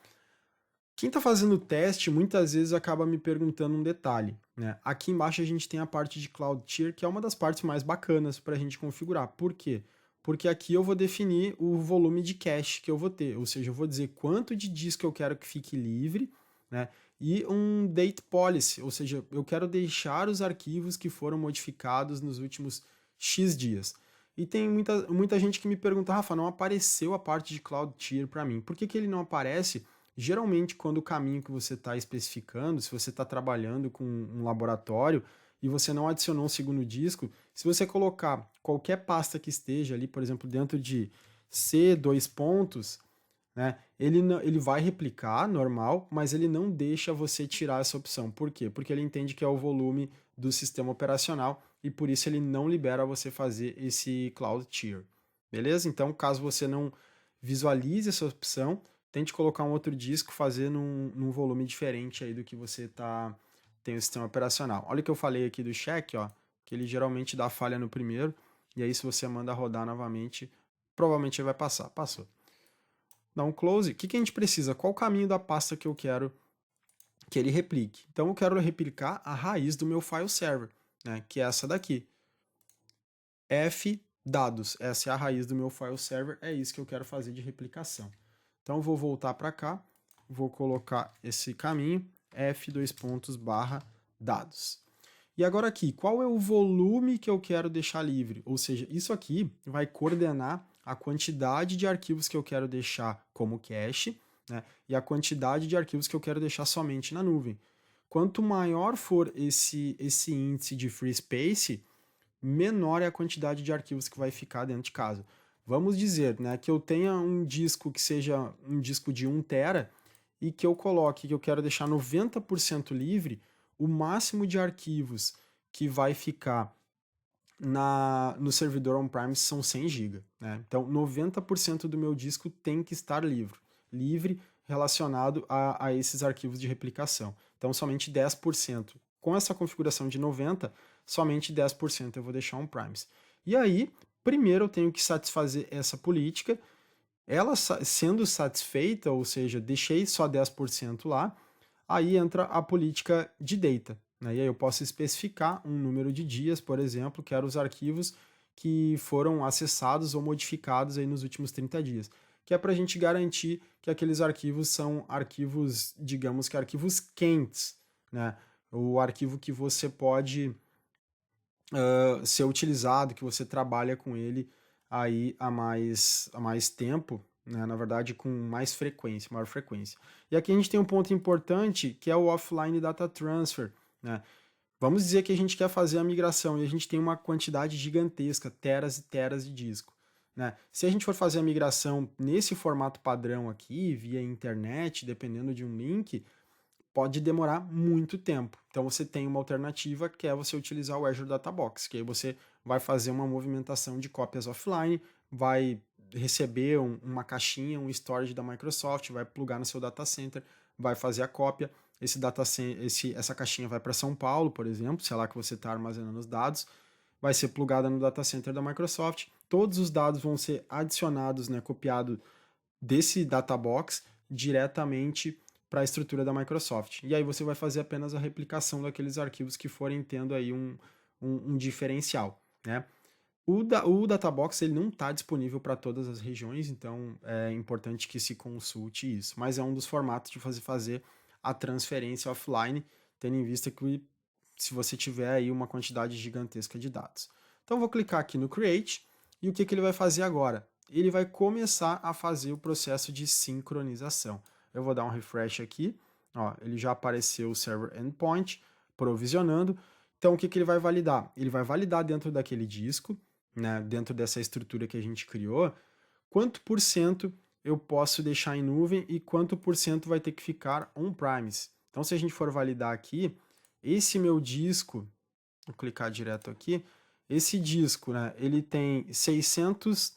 Quem está fazendo o teste muitas vezes acaba me perguntando um detalhe, né? Aqui embaixo a gente tem a parte de Cloud Tier, que é uma das partes mais bacanas para a gente configurar. Por quê? Porque aqui eu vou definir o volume de cache que eu vou ter, ou seja, eu vou dizer quanto de disco eu quero que fique livre, né? E um date policy, ou seja, eu quero deixar os arquivos que foram modificados nos últimos X dias. E tem muita gente que me pergunta, Rafa, não apareceu a parte de Cloud Tier para mim. Por que ele não aparece? Geralmente, quando o caminho que você está especificando, se você está trabalhando com um laboratório e você não adicionou um segundo disco, se você colocar qualquer pasta que esteja ali, por exemplo, dentro de C, dois pontos, né, ele vai replicar, normal, mas ele não deixa você tirar essa opção. Por quê? Porque ele entende que é o volume do sistema operacional e por isso ele não libera você fazer esse Cloud Tier. Beleza? Então, caso você não visualize essa opção, tente colocar um outro disco, fazer num volume diferente aí do que você tem o sistema operacional. Olha o que eu falei aqui do check, ó, que ele geralmente dá falha no primeiro, e aí se você manda rodar novamente, provavelmente ele vai passar. Passou. Dá um close. O que a gente precisa? Qual o caminho da pasta que eu quero que ele replique? Então eu quero replicar a raiz do meu file server, né, que é essa daqui. F dados. Essa é a raiz do meu file server, é isso que eu quero fazer de replicação. Então eu vou voltar para cá, vou colocar esse caminho, F dois pontos barra dados. E agora aqui, qual é o volume que eu quero deixar livre? Ou seja, isso aqui vai coordenar a quantidade de arquivos que eu quero deixar como cache, né, e a quantidade de arquivos que eu quero deixar somente na nuvem. Quanto maior for esse índice de free space, menor é a quantidade de arquivos que vai ficar dentro de casa. Vamos dizer, né, que eu tenha um disco que seja um disco de 1 tera e que eu coloque que eu quero deixar 90% livre, o máximo de arquivos que vai ficar no servidor on-premise são 100 GB. Né? Então, 90% do meu disco tem que estar livre relacionado a esses arquivos de replicação. Então, somente 10%. Com essa configuração de 90%, somente 10% eu vou deixar on-premise. E aí, primeiro eu tenho que satisfazer essa política, ela sendo satisfeita, ou seja, deixei só 10% lá, aí entra a política de data. Né? E aí eu posso especificar um número de dias, por exemplo, quero os arquivos que foram acessados ou modificados aí nos últimos 30 dias, que é para a gente garantir que aqueles arquivos são arquivos, digamos que arquivos quentes, né? O arquivo que você pode ser utilizado, que você trabalha com ele aí há mais tempo, né? Na verdade com mais frequência, maior frequência. E aqui a gente tem um ponto importante que é o offline data transfer, né? Vamos dizer que a gente quer fazer a migração e a gente tem uma quantidade gigantesca, teras e teras de disco. Né? Se a gente for fazer a migração nesse formato padrão aqui, via internet, dependendo de um link, pode demorar muito tempo. Então você tem uma alternativa que é você utilizar o Azure Data Box, que aí você vai fazer uma movimentação de cópias offline, vai receber uma caixinha, um storage da Microsoft, vai plugar no seu data center, vai fazer a cópia. Essa caixinha vai para São Paulo, por exemplo, se é lá que você está armazenando os dados, vai ser plugada no data center da Microsoft. Todos os dados vão ser adicionados, né, copiado desse data box diretamente para a estrutura da Microsoft. E aí você vai fazer apenas a replicação daqueles arquivos que forem tendo aí um diferencial, né? O Databox ele não está disponível para todas as regiões, então é importante que se consulte isso. Mas é um dos formatos de fazer a transferência offline, tendo em vista que se você tiver aí uma quantidade gigantesca de dados. Então eu vou clicar aqui no Create e o que ele vai fazer agora? Ele vai começar a fazer o processo de sincronização. Eu vou dar um refresh aqui, ó, ele já apareceu o Server Endpoint, provisionando. Então o que ele vai validar? Ele vai validar dentro daquele disco, né, dentro dessa estrutura que a gente criou, quanto por cento eu posso deixar em nuvem e quanto por cento vai ter que ficar on-premise. Então, se a gente for validar aqui, esse meu disco, vou clicar direto aqui, esse disco, né, ele tem 600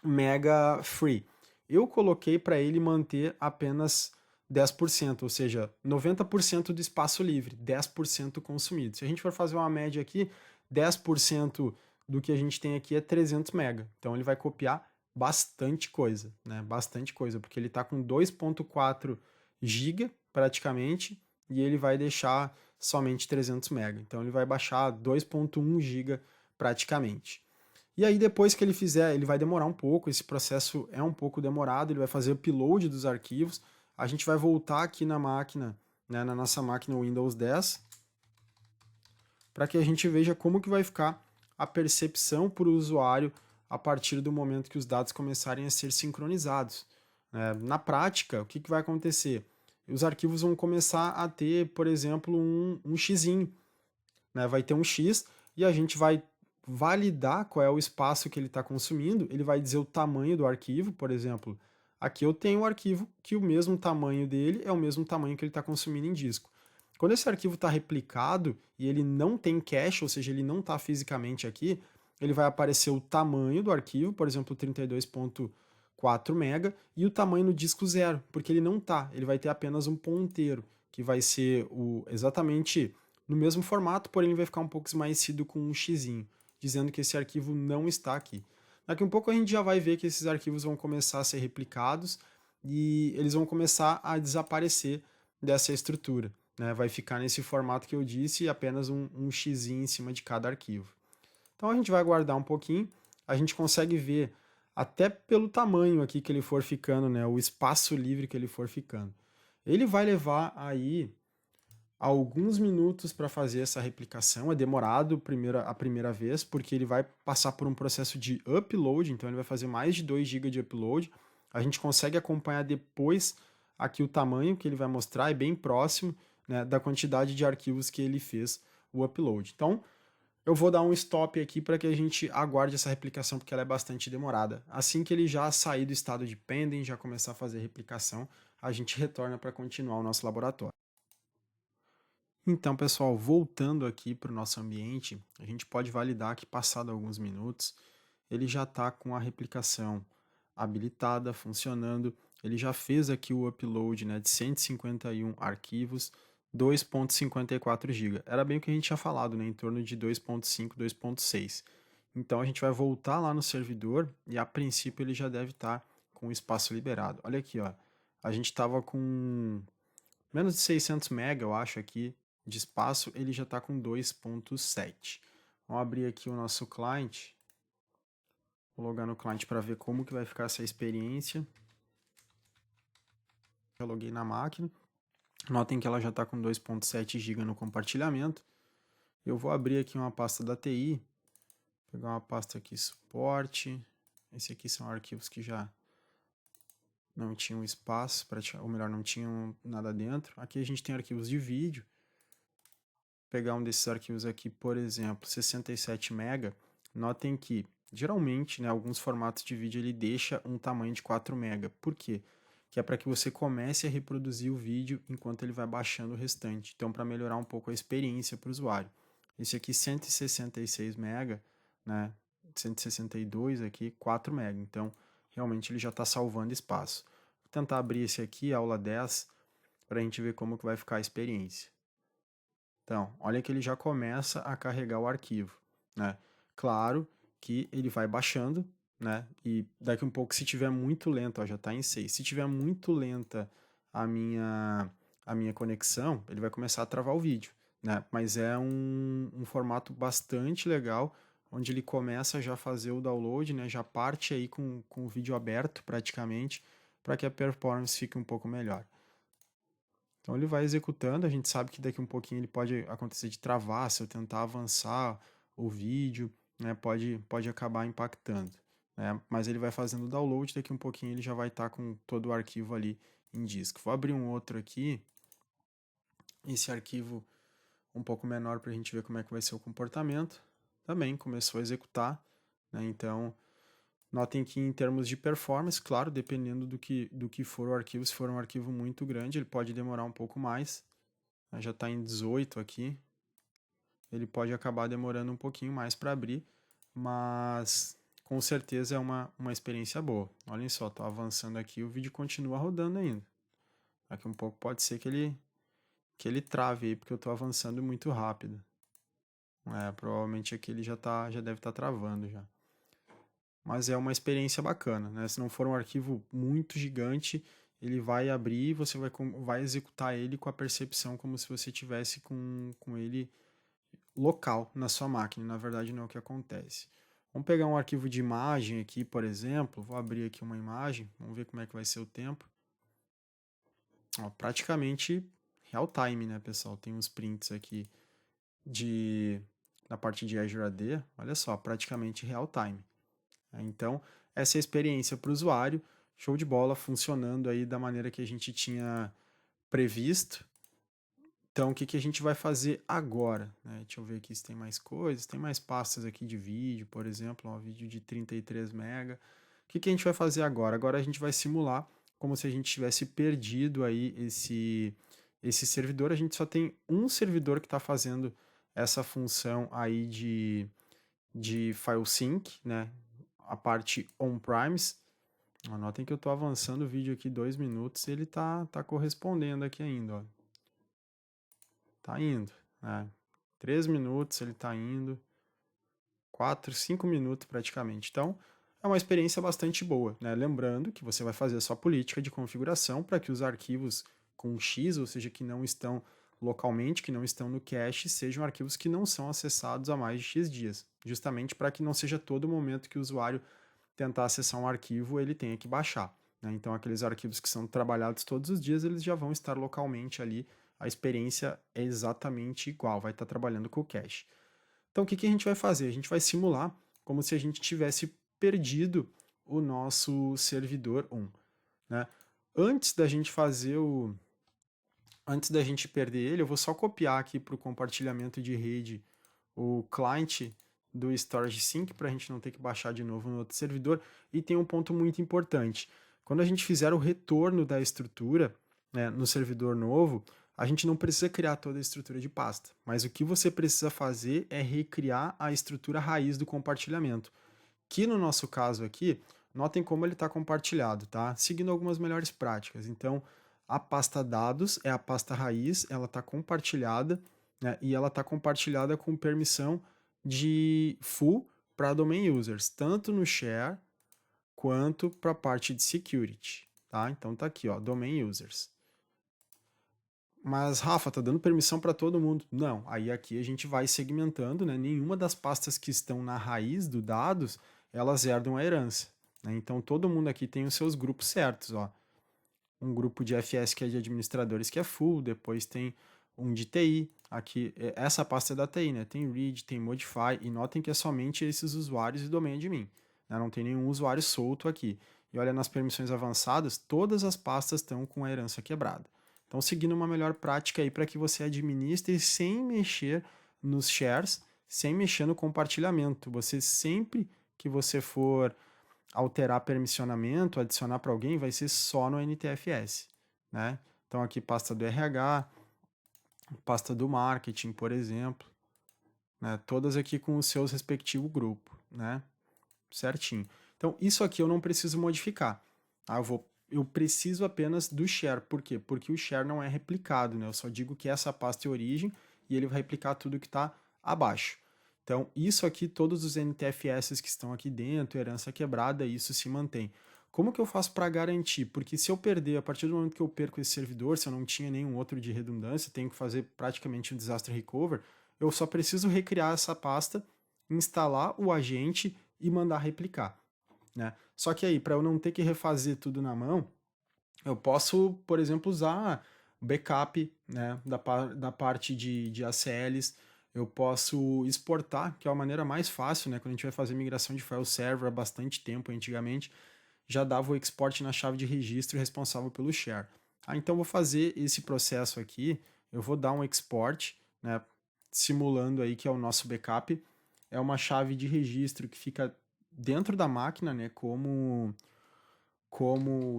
mega free. Eu coloquei para ele manter apenas 10%, ou seja, 90% do espaço livre, 10% consumido. Se a gente for fazer uma média aqui, 10% do que a gente tem aqui é 300 mega. Então ele vai copiar bastante coisa, né? Bastante coisa, porque ele está com 2.4 GB praticamente e ele vai deixar somente 300 mega. Então ele vai baixar 2.1 GB praticamente. E aí depois que ele fizer, ele vai demorar um pouco, esse processo é um pouco demorado, ele vai fazer o upload dos arquivos, a gente vai voltar aqui na máquina, né, na nossa máquina Windows 10, para que a gente veja como que vai ficar a percepção para o usuário a partir do momento que os dados começarem a ser sincronizados. Na prática, o que vai acontecer? Os arquivos vão começar a ter, por exemplo, um xzinho, né? Vai ter um x e a gente vai validar qual é o espaço que ele está consumindo, ele vai dizer o tamanho do arquivo, por exemplo, aqui eu tenho um arquivo que o mesmo tamanho dele é o mesmo tamanho que ele está consumindo em disco. Quando esse arquivo está replicado e ele não tem cache, ou seja, ele não está fisicamente aqui, ele vai aparecer o tamanho do arquivo, por exemplo, 32.4 MB, e o tamanho no disco 0, porque ele não está, ele vai ter apenas um ponteiro, que vai ser exatamente no mesmo formato, porém ele vai ficar um pouco esmaecido com um xizinho, dizendo que esse arquivo não está aqui. Daqui a um pouco a gente já vai ver que esses arquivos vão começar a ser replicados e eles vão começar a desaparecer dessa estrutura. Né? Vai ficar nesse formato que eu disse, apenas um xizinho em cima de cada arquivo. Então a gente vai aguardar um pouquinho, a gente consegue ver até pelo tamanho aqui que ele for ficando, né, o espaço livre que ele for ficando. Ele vai levar aí alguns minutos para fazer essa replicação, é demorado a primeira vez, porque ele vai passar por um processo de upload, então ele vai fazer mais de 2 GB de upload. A gente consegue acompanhar depois aqui o tamanho que ele vai mostrar, é bem próximo, né, da quantidade de arquivos que ele fez o upload. Então, eu vou dar um stop aqui para que a gente aguarde essa replicação, porque ela é bastante demorada. Assim que ele já sair do estado de pending, já começar a fazer replicação, a gente retorna para continuar o nosso laboratório. Então, pessoal, voltando aqui para o nosso ambiente, a gente pode validar que, passado alguns minutos, ele já está com a replicação habilitada, funcionando. Ele já fez aqui o upload, né, de 151 arquivos, 2.54 GB. Era bem o que a gente tinha falado, né, em torno de 2.5, 2.6. Então, a gente vai voltar lá no servidor e, a princípio, ele já deve estar com o espaço liberado. Olha aqui, ó. A gente estava com menos de 600 MB, eu acho, aqui de espaço, ele já está com 2.7. Vamos abrir aqui o nosso client. Vou logar no client para ver como que vai ficar essa experiência. Já loguei na máquina. Notem que ela já está com 2.7 GB no compartilhamento. Eu vou abrir aqui uma pasta da TI. Pegar uma pasta aqui, suporte. Esse aqui são arquivos que já não tinham espaço, ou melhor, não tinham nada dentro. Aqui a gente tem arquivos de vídeo. Pegar um desses arquivos aqui, por exemplo, 67 MB, notem que, geralmente, né, alguns formatos de vídeo ele deixa um tamanho de 4 MB. Por quê? Que é para que você comece a reproduzir o vídeo enquanto ele vai baixando o restante. Então, para melhorar um pouco a experiência para o usuário. Esse aqui, 166 MB, né, 162 aqui, 4 MB. Então, realmente ele já está salvando espaço. Vou tentar abrir esse aqui, aula 10, para a gente ver como que vai ficar a experiência. Então, olha que ele já começa a carregar o arquivo, né? Claro que ele vai baixando, né? E daqui um pouco, se tiver muito lento, ó, já está em 6. Se tiver muito lenta a minha conexão, ele vai começar a travar o vídeo, né? Mas é um formato bastante legal, onde ele começa já a fazer o download, né? Já parte aí com o vídeo aberto praticamente, para que a performance fique um pouco melhor. Então ele vai executando, a gente sabe que daqui um pouquinho ele pode acontecer de travar, se eu tentar avançar o vídeo, né, pode acabar impactando, né, mas ele vai fazendo o download, daqui um pouquinho ele já vai estar com todo o arquivo ali em disco. Vou abrir um outro aqui, esse arquivo um pouco menor para a gente ver como é que vai ser o comportamento. Também começou a executar, né, então notem que em termos de performance, claro, dependendo do que for o arquivo, se for um arquivo muito grande, ele pode demorar um pouco mais. Já está em 18 aqui. Ele pode acabar demorando um pouquinho mais para abrir, mas com certeza é uma experiência boa. Olhem só, estou avançando aqui e o vídeo continua rodando ainda. Daqui um pouco pode ser que ele trave aí, porque eu estou avançando muito rápido. Provavelmente aqui ele já deve estar travando já. Mas é uma experiência bacana, né? Se não for um arquivo muito gigante, ele vai abrir e você vai executar ele com a percepção como se você tivesse com ele local na sua máquina. Na verdade, não é o que acontece. Vamos pegar um arquivo de imagem aqui, por exemplo. Vou abrir aqui uma imagem, vamos ver como é que vai ser o tempo. Ó, praticamente real time, né, pessoal? Tem uns prints aqui da parte de Azure AD. Olha só, praticamente real time. Então, essa é a experiência para o usuário, show de bola, funcionando aí da maneira que a gente tinha previsto. Então, o que a gente vai fazer agora? Deixa eu ver aqui se tem mais coisas. Tem mais pastas aqui de vídeo, por exemplo, um vídeo de 33 MB. O que a gente vai fazer agora? Agora a gente vai simular como se a gente tivesse perdido aí esse servidor. A gente só tem um servidor que está fazendo essa função aí de file sync, né? A parte on-premise. Notem que eu estou avançando o vídeo aqui 2 minutos e ele tá correspondendo aqui ainda, ó. Tá indo, né? 3 minutos ele tá indo, 4, 5 minutos praticamente. Então, é uma experiência bastante boa, né? Lembrando que você vai fazer a sua política de configuração para que os arquivos com X, ou seja, que não estão localmente, que não estão no cache, sejam arquivos que não são acessados há mais de X dias, justamente para que não seja todo momento que o usuário tentar acessar um arquivo, ele tenha que baixar, né? Então, aqueles arquivos que são trabalhados todos os dias, eles já vão estar localmente ali, a experiência é exatamente igual, vai estar trabalhando com o cache. Então, o que a gente vai fazer? A gente vai simular como se a gente tivesse perdido o nosso servidor 1, né? Antes da gente fazer o... Antes da gente perder ele, eu vou só copiar aqui para o compartilhamento de rede o client do Storage Sync para a gente não ter que baixar de novo no outro servidor. E tem um ponto muito importante. Quando a gente fizer o retorno da estrutura, né, no servidor novo, a gente não precisa criar toda a estrutura de pasta, mas o que você precisa fazer é recriar a estrutura raiz do compartilhamento, que no nosso caso aqui, notem como ele está compartilhado, tá? Seguindo algumas melhores práticas. Então, a pasta dados é a pasta raiz, ela está compartilhada, né? E ela está compartilhada com permissão de full para domain users, tanto no share quanto para a parte de security, tá? Então tá aqui, ó, domain users. Mas, Rafa, tá dando permissão para todo mundo. Não, aí aqui a gente vai segmentando, né? Nenhuma das pastas que estão na raiz do dados, elas herdam a herança, né? Então todo mundo aqui tem os seus grupos certos, ó. Um grupo de FS que é de administradores que é full, depois tem um de TI, aqui, essa pasta é da TI, né? Tem read, tem modify, e notem que é somente esses usuários e domain admin, né? Não tem nenhum usuário solto aqui. E olha, nas permissões avançadas, todas as pastas estão com a herança quebrada. Então, seguindo uma melhor prática aí para que você administre sem mexer nos shares, sem mexer no compartilhamento. Você sempre que você for alterar permissionamento, adicionar para alguém, vai ser só no NTFS, né? Então aqui pasta do RH, pasta do marketing, por exemplo, né? Todas aqui com os seus respectivos grupos, né? Certinho. Então isso aqui eu não preciso modificar. Tá? Eu preciso apenas do share. Por quê? Porque o share não é replicado, né? Eu só digo que essa pasta é origem e ele vai replicar tudo que está abaixo. Então, isso aqui, todos os NTFS que estão aqui dentro, herança quebrada, isso se mantém. Como que eu faço para garantir? Porque se eu perder, a partir do momento que eu perco esse servidor, se eu não tinha nenhum outro de redundância, tenho que fazer praticamente um disaster recover, eu só preciso recriar essa pasta, instalar o agente e mandar replicar, né? Só que aí, para eu não ter que refazer tudo na mão, eu posso, por exemplo, usar backup, né, da parte de ACLs, eu posso exportar, que é a maneira mais fácil, né, quando a gente vai fazer migração de file server há bastante tempo, antigamente, já dava o export na chave de registro responsável pelo share. Ah, então vou fazer esse processo aqui, eu vou dar um export, né, simulando aí que é o nosso backup, é uma chave de registro que fica dentro da máquina, né, como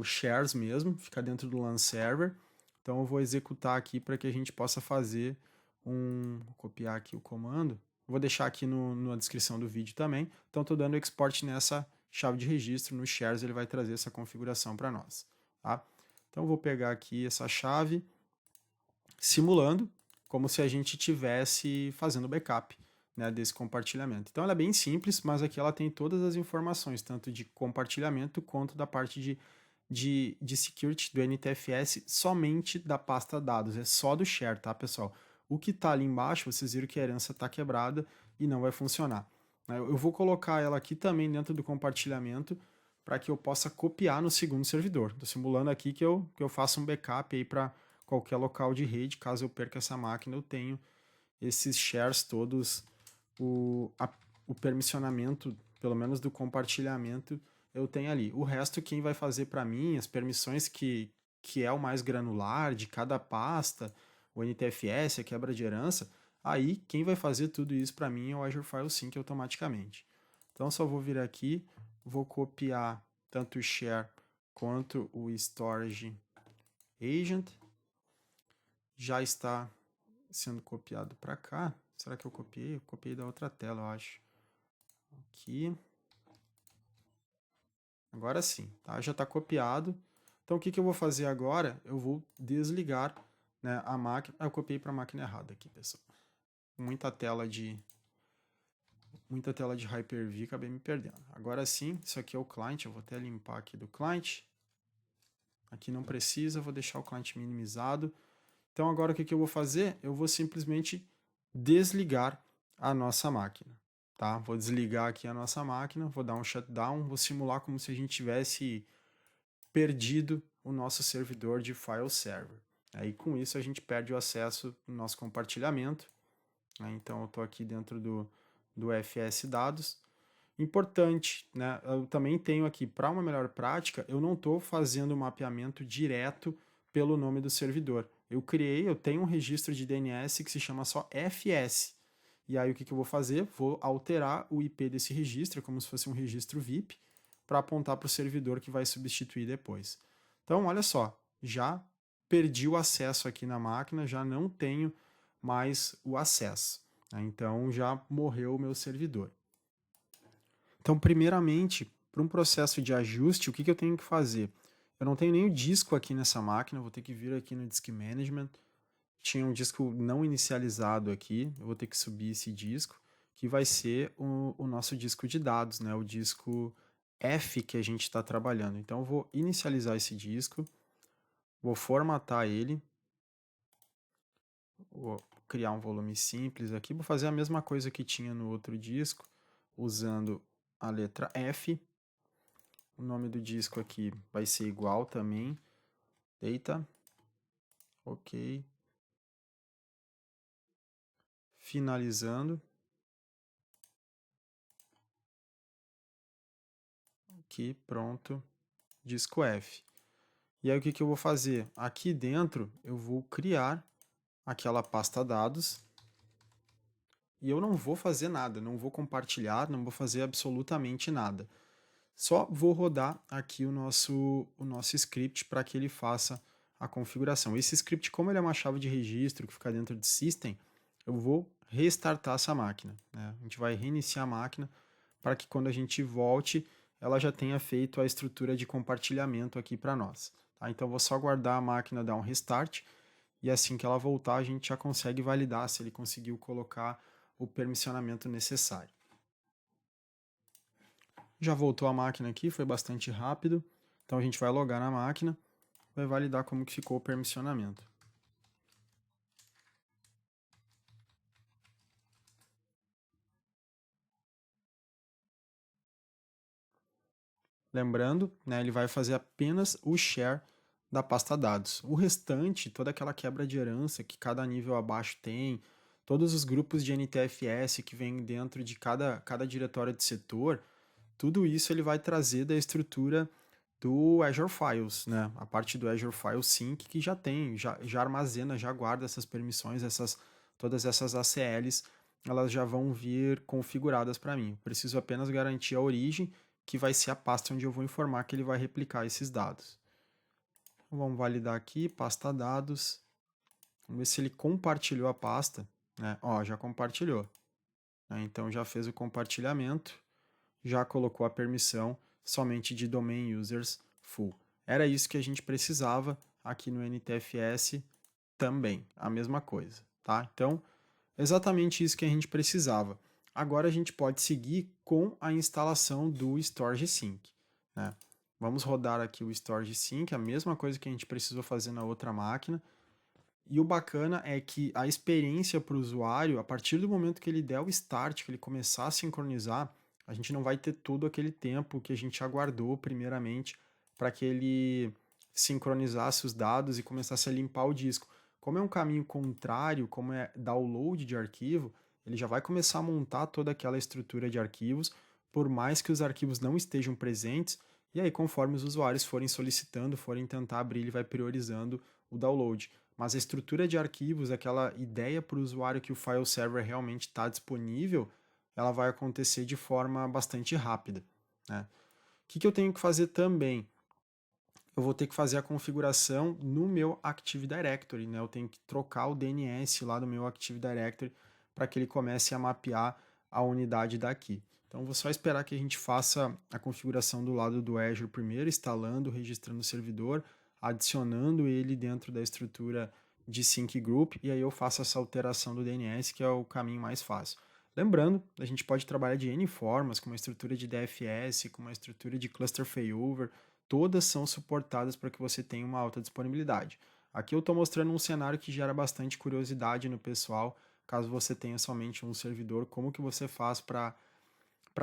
shares mesmo, fica dentro do LAN server. Então eu vou executar aqui para que a gente possa fazer vou copiar aqui o comando, vou deixar aqui na descrição do vídeo também. Então estou dando export nessa chave de registro, no shares ele vai trazer essa configuração para nós, tá? Então eu vou pegar aqui essa chave, simulando como se a gente estivesse fazendo backup, né, desse compartilhamento. Então ela é bem simples, mas aqui ela tem todas as informações, tanto de compartilhamento quanto da parte de security do NTFS, somente da pasta dados, é só do share, tá, pessoal? O que está ali embaixo, vocês viram que a herança está quebrada e não vai funcionar. Eu vou colocar ela aqui também dentro do compartilhamento para que eu possa copiar no segundo servidor. Estou simulando aqui que eu faço um backup aí para qualquer local de rede, caso eu perca essa máquina, eu tenho esses shares todos, o permissionamento, pelo menos do compartilhamento, eu tenho ali. O resto, quem vai fazer para mim, as permissões que é o mais granular de cada pasta, o NTFS, a quebra de herança, aí quem vai fazer tudo isso para mim é o Azure File Sync automaticamente. Então só vou vir aqui, vou copiar tanto o share quanto o storage agent. Já está sendo copiado para cá. Será que eu copiei? Eu copiei da outra tela, eu acho. Aqui. Agora sim, tá? Já está copiado. Então o que eu vou fazer agora? Eu vou desligar, né, a máquina. Eu copiei para a máquina errada aqui, pessoal. Muita tela de Hyper-V, acabei me perdendo. Agora sim, isso aqui é o client. Eu vou até limpar aqui do client. Aqui não precisa, vou deixar o client minimizado. Então agora o que que eu vou fazer? Eu vou simplesmente desligar a nossa máquina, tá? Vou desligar aqui a nossa máquina, vou dar um shutdown, vou simular como se a gente tivesse perdido o nosso servidor de file server. Aí com isso a gente perde o acesso no nosso compartilhamento, né? Então eu estou aqui dentro do FS dados. Importante, né? Eu também tenho aqui, para uma melhor prática, eu não estou fazendo o mapeamento direto pelo nome do servidor. Eu tenho um registro de DNS que se chama só FS. E aí o que eu vou fazer? Vou alterar o IP desse registro, como se fosse um registro VIP, para apontar para o servidor que vai substituir depois. Então, olha só, já perdi o acesso aqui na máquina, já não tenho mais o acesso, né? Então já morreu o meu servidor. Então, primeiramente, para um processo de ajuste, o que eu tenho que fazer? Eu não tenho nem o disco aqui nessa máquina, eu vou ter que vir aqui no Disk Management. Tinha um disco não inicializado aqui, eu vou ter que subir esse disco, que vai ser o nosso disco de dados, né? O disco F que a gente está trabalhando. Então, eu vou inicializar esse disco, vou formatar ele, vou criar um volume simples aqui, vou fazer a mesma coisa que tinha no outro disco, usando a letra F. O nome do disco aqui vai ser igual também. Data. Ok. Finalizando. Aqui, pronto. Disco F. E aí o que eu vou fazer? Aqui dentro eu vou criar aquela pasta dados. E eu não vou fazer nada, não vou compartilhar, não vou fazer absolutamente nada. Só vou rodar aqui o nosso script para que ele faça a configuração. Esse script, como ele é uma chave de registro que fica dentro de system, eu vou restartar essa máquina, né? A gente vai reiniciar a máquina para que quando a gente volte, ela já tenha feito a estrutura de compartilhamento aqui para nós. Tá? Então, vou só guardar a máquina, dar um restart, e assim que ela voltar, a gente já consegue validar se ele conseguiu colocar o permissionamento necessário. Já voltou a máquina aqui, foi bastante rápido. Então a gente vai logar na máquina, vai validar como que ficou o permissionamento. Lembrando, né, ele vai fazer apenas o share da pasta dados. O restante, toda aquela quebra de herança que cada nível abaixo tem, todos os grupos de NTFS que vem dentro de cada diretório de setor, tudo isso ele vai trazer da estrutura do Azure Files, né? A parte do Azure File Sync que já tem, já armazena, já guarda essas permissões, todas essas ACLs, elas já vão vir configuradas para mim. Eu preciso apenas garantir a origem, que vai ser a pasta onde eu vou informar que ele vai replicar esses dados. Então, vamos validar aqui, pasta dados. Vamos ver se ele compartilhou a pasta, né? Ó, já compartilhou, né? Então já fez o compartilhamento, já colocou a permissão somente de domain users full. Era isso que a gente precisava aqui no NTFS também, a mesma coisa, tá? Então, exatamente isso que a gente precisava. Agora a gente pode seguir com a instalação do Storage Sync, né? Vamos rodar aqui o Storage Sync, a mesma coisa que a gente precisou fazer na outra máquina. E o bacana é que a experiência para o usuário, a partir do momento que ele der o start, que ele começar a sincronizar, a gente não vai ter todo aquele tempo que a gente aguardou primeiramente para que ele sincronizasse os dados e começasse a limpar o disco. Como é um caminho contrário, como é download de arquivo, ele já vai começar a montar toda aquela estrutura de arquivos, por mais que os arquivos não estejam presentes, e aí conforme os usuários forem solicitando, forem tentar abrir, ele vai priorizando o download. Mas a estrutura de arquivos, aquela ideia para o usuário que o file server realmente está disponível, ela vai acontecer de forma bastante rápida, né? O que eu tenho que fazer também? Eu vou ter que fazer a configuração no meu Active Directory, né? Eu tenho que trocar o DNS lá do meu Active Directory para que ele comece a mapear a unidade daqui. Então, vou só esperar que a gente faça a configuração do lado do Azure primeiro, instalando, registrando o servidor, adicionando ele dentro da estrutura de Sync Group, e aí eu faço essa alteração do DNS, que é o caminho mais fácil. Lembrando, a gente pode trabalhar de N formas, com uma estrutura de DFS, com uma estrutura de Cluster Failover, todas são suportadas para que você tenha uma alta disponibilidade. Aqui eu estou mostrando um cenário que gera bastante curiosidade no pessoal, caso você tenha somente um servidor, como que você faz para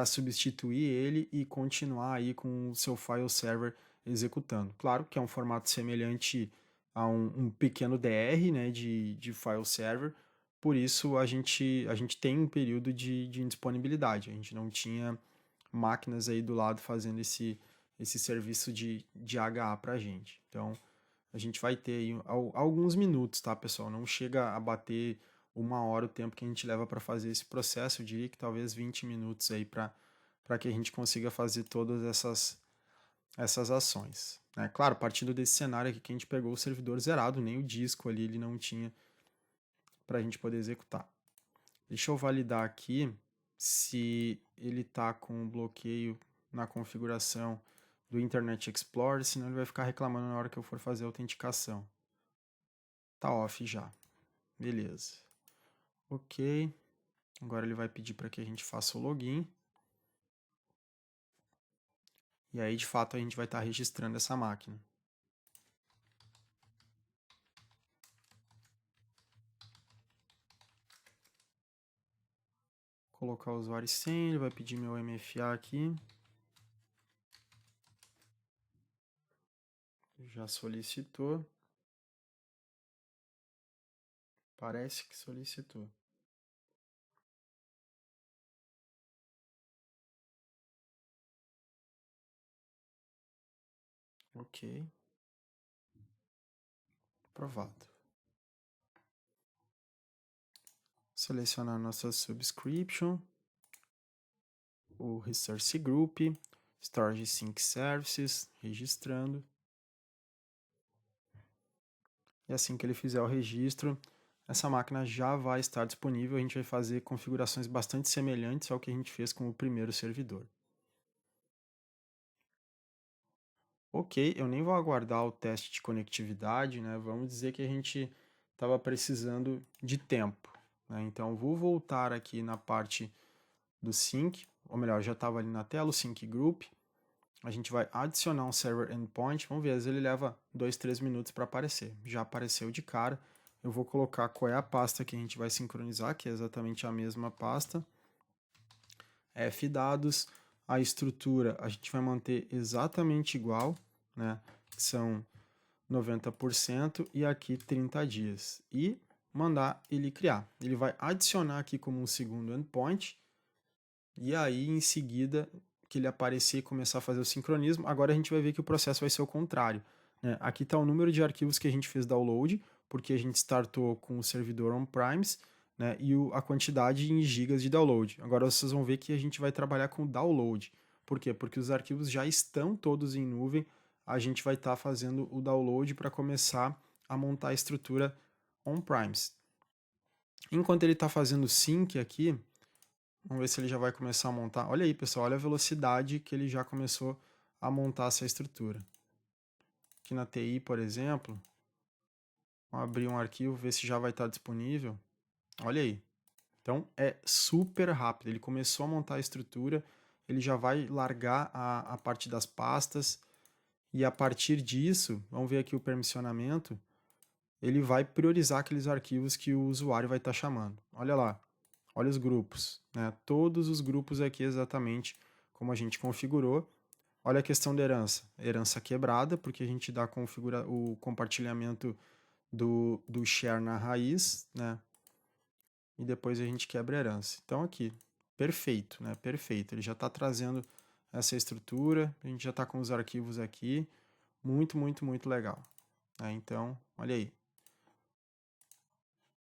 substituir ele e continuar aí com o seu file server executando. Claro que é um formato semelhante a um pequeno DR, né, de file server, por isso a gente tem um período de indisponibilidade, a gente não tinha máquinas aí do lado fazendo esse serviço de HA para a gente. Então, a gente vai ter aí alguns minutos, tá, pessoal? Não chega a bater 1 hora o tempo que a gente leva para fazer esse processo. Eu diria que talvez 20 minutos aí para que a gente consiga fazer todas essas ações. Né? Claro, partindo desse cenário aqui que a gente pegou o servidor zerado, nem o disco ali ele não tinha para a gente poder executar. Deixa eu validar aqui se ele está com bloqueio na configuração do Internet Explorer, senão ele vai ficar reclamando na hora que eu for fazer a autenticação. Tá off já. Beleza. Ok. Agora ele vai pedir para que a gente faça o login. E aí, de fato, a gente vai estar registrando essa máquina. Colocar o usuário e senha, ele vai pedir meu MFA aqui. Já solicitou. Parece que solicitou. Ok. Aprovado. Selecionar nossa subscription, o Resource Group, Storage Sync Services, registrando. E assim que ele fizer o registro, essa máquina já vai estar disponível. A gente vai fazer configurações bastante semelhantes ao que a gente fez com o primeiro servidor. Ok, eu nem vou aguardar o teste de conectividade, né? Vamos dizer que a gente estava precisando de tempo, né? Então, vou voltar aqui na parte do Sync, ou melhor, já estava ali na tela, o Sync Group. A gente vai adicionar um Server Endpoint, vamos ver, às vezes ele leva 2, 3 minutos para aparecer. Já apareceu de cara. Eu vou colocar qual é a pasta que a gente vai sincronizar, que é exatamente a mesma pasta. Fdados, a estrutura a gente vai manter exatamente igual, né? Que são 90% e aqui 30 dias. E mandar ele criar. Ele vai adicionar aqui como um segundo endpoint e aí em seguida que ele aparecer e começar a fazer o sincronismo, agora a gente vai ver que o processo vai ser o contrário. Né? Aqui está o número de arquivos que a gente fez download, porque a gente startou com o servidor on-premise, né? E a quantidade em gigas de download. Agora vocês vão ver que a gente vai trabalhar com download. Por quê? Porque os arquivos já estão todos em nuvem, a gente vai estar fazendo o download para começar a montar a estrutura on-premise. Enquanto ele está fazendo o sync aqui, vamos ver se ele já vai começar a montar. Olha aí, pessoal, olha a velocidade que ele já começou a montar essa estrutura. Aqui na TI, por exemplo, vamos abrir um arquivo, ver se já vai estar disponível. Olha aí. Então, é super rápido. Ele começou a montar a estrutura, ele já vai largar a parte das pastas, e a partir disso, vamos ver aqui o permissionamento, ele vai priorizar aqueles arquivos que o usuário vai estar chamando. Olha lá. Olha os grupos, né? Todos os grupos aqui exatamente como a gente configurou. Olha a questão da herança. Herança quebrada, porque a gente dá o compartilhamento do share na raiz, né? E depois a gente quebra a herança. Então aqui, perfeito, né? Perfeito. Ele já está trazendo essa estrutura, a gente já está com os arquivos aqui. Muito, muito, muito legal. Então, olha aí.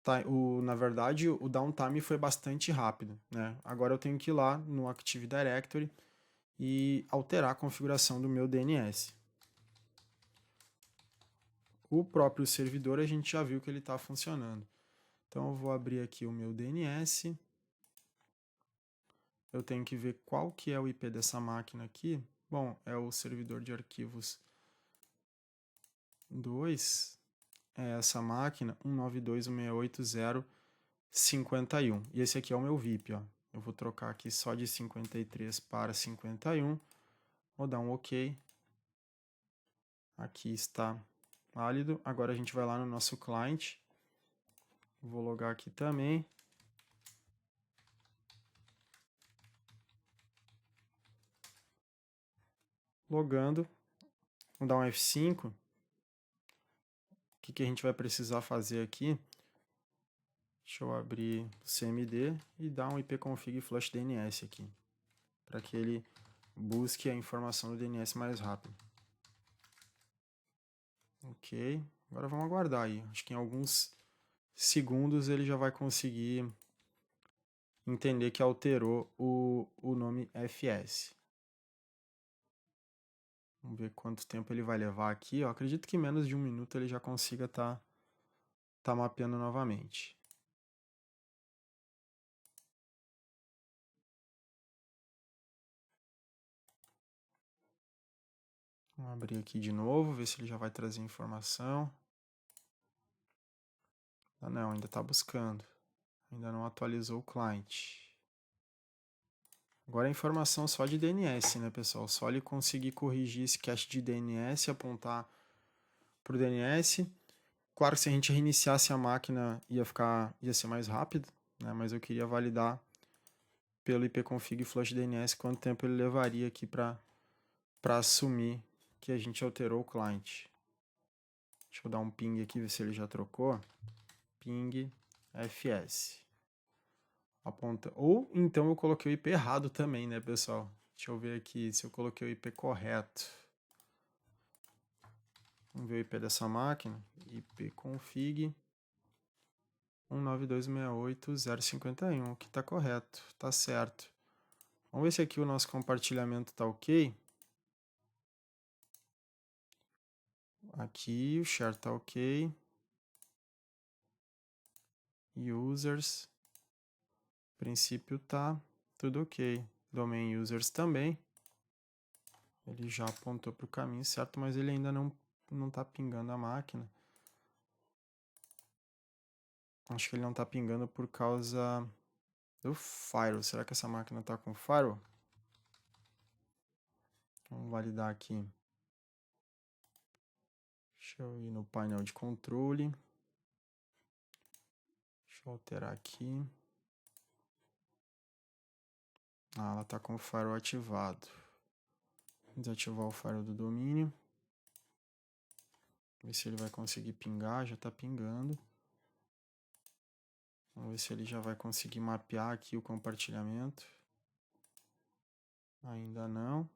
Tá, na verdade, o downtime foi bastante rápido, né? Agora eu tenho que ir lá no Active Directory e alterar a configuração do meu DNS. O próprio servidor a gente já viu que ele está funcionando. Então eu vou abrir aqui o meu DNS. Eu tenho que ver qual que é o IP dessa máquina aqui. Bom, é o servidor de arquivos 2. É essa máquina 192.168.051. E esse aqui é o meu VIP, ó. Eu vou trocar aqui só de 53 para 51. Vou dar um OK. Aqui está válido. Agora a gente vai lá no nosso client. Vou logar aqui também. Logando. Vamos dar um F5. O que a gente vai precisar fazer aqui? Deixa eu abrir o CMD e dar um ipconfig flush DNS aqui, para que ele busque a informação do DNS mais rápido. Ok, agora vamos aguardar aí. Acho que em alguns segundos ele já vai conseguir entender que alterou o nome FS. Vamos ver quanto tempo ele vai levar aqui. Eu acredito que em menos de 1 minuto ele já consiga tá mapeando novamente. Vamos abrir aqui de novo, ver se ele já vai trazer informação. Ah, não, ainda está buscando. Ainda não atualizou o client. Agora a informação só de DNS, né, pessoal? Só ele conseguir corrigir esse cache de DNS, apontar para o DNS. Claro que se a gente reiniciasse a máquina ia ser mais rápido, né? Mas eu queria validar pelo ipconfig flush DNS quanto tempo ele levaria aqui para assumir que a gente alterou o client. Deixa eu dar um ping aqui, ver se ele já trocou. Ping FS. Aponta. Ou então eu coloquei o IP errado também, né, pessoal? Deixa eu ver aqui se eu coloquei o IP correto. Vamos ver o IP dessa máquina. ipconfig 192.68.051, que está correto, está certo. Vamos ver se aqui o nosso compartilhamento está ok. Aqui o share está ok. Users. Princípio tá tudo ok. Domain users também. Ele já apontou para o caminho certo, mas ele ainda não está pingando a máquina. Acho que ele não está pingando por causa do firewall. Será que essa máquina está com firewall? Vamos validar aqui. Deixa eu ir no painel de controle. Deixa eu alterar aqui. Ah, ela está com o firewall ativado. Desativar o firewall do domínio. Ver se ele vai conseguir pingar. Já está pingando. Vamos ver se ele já vai conseguir mapear aqui o compartilhamento. Ainda não.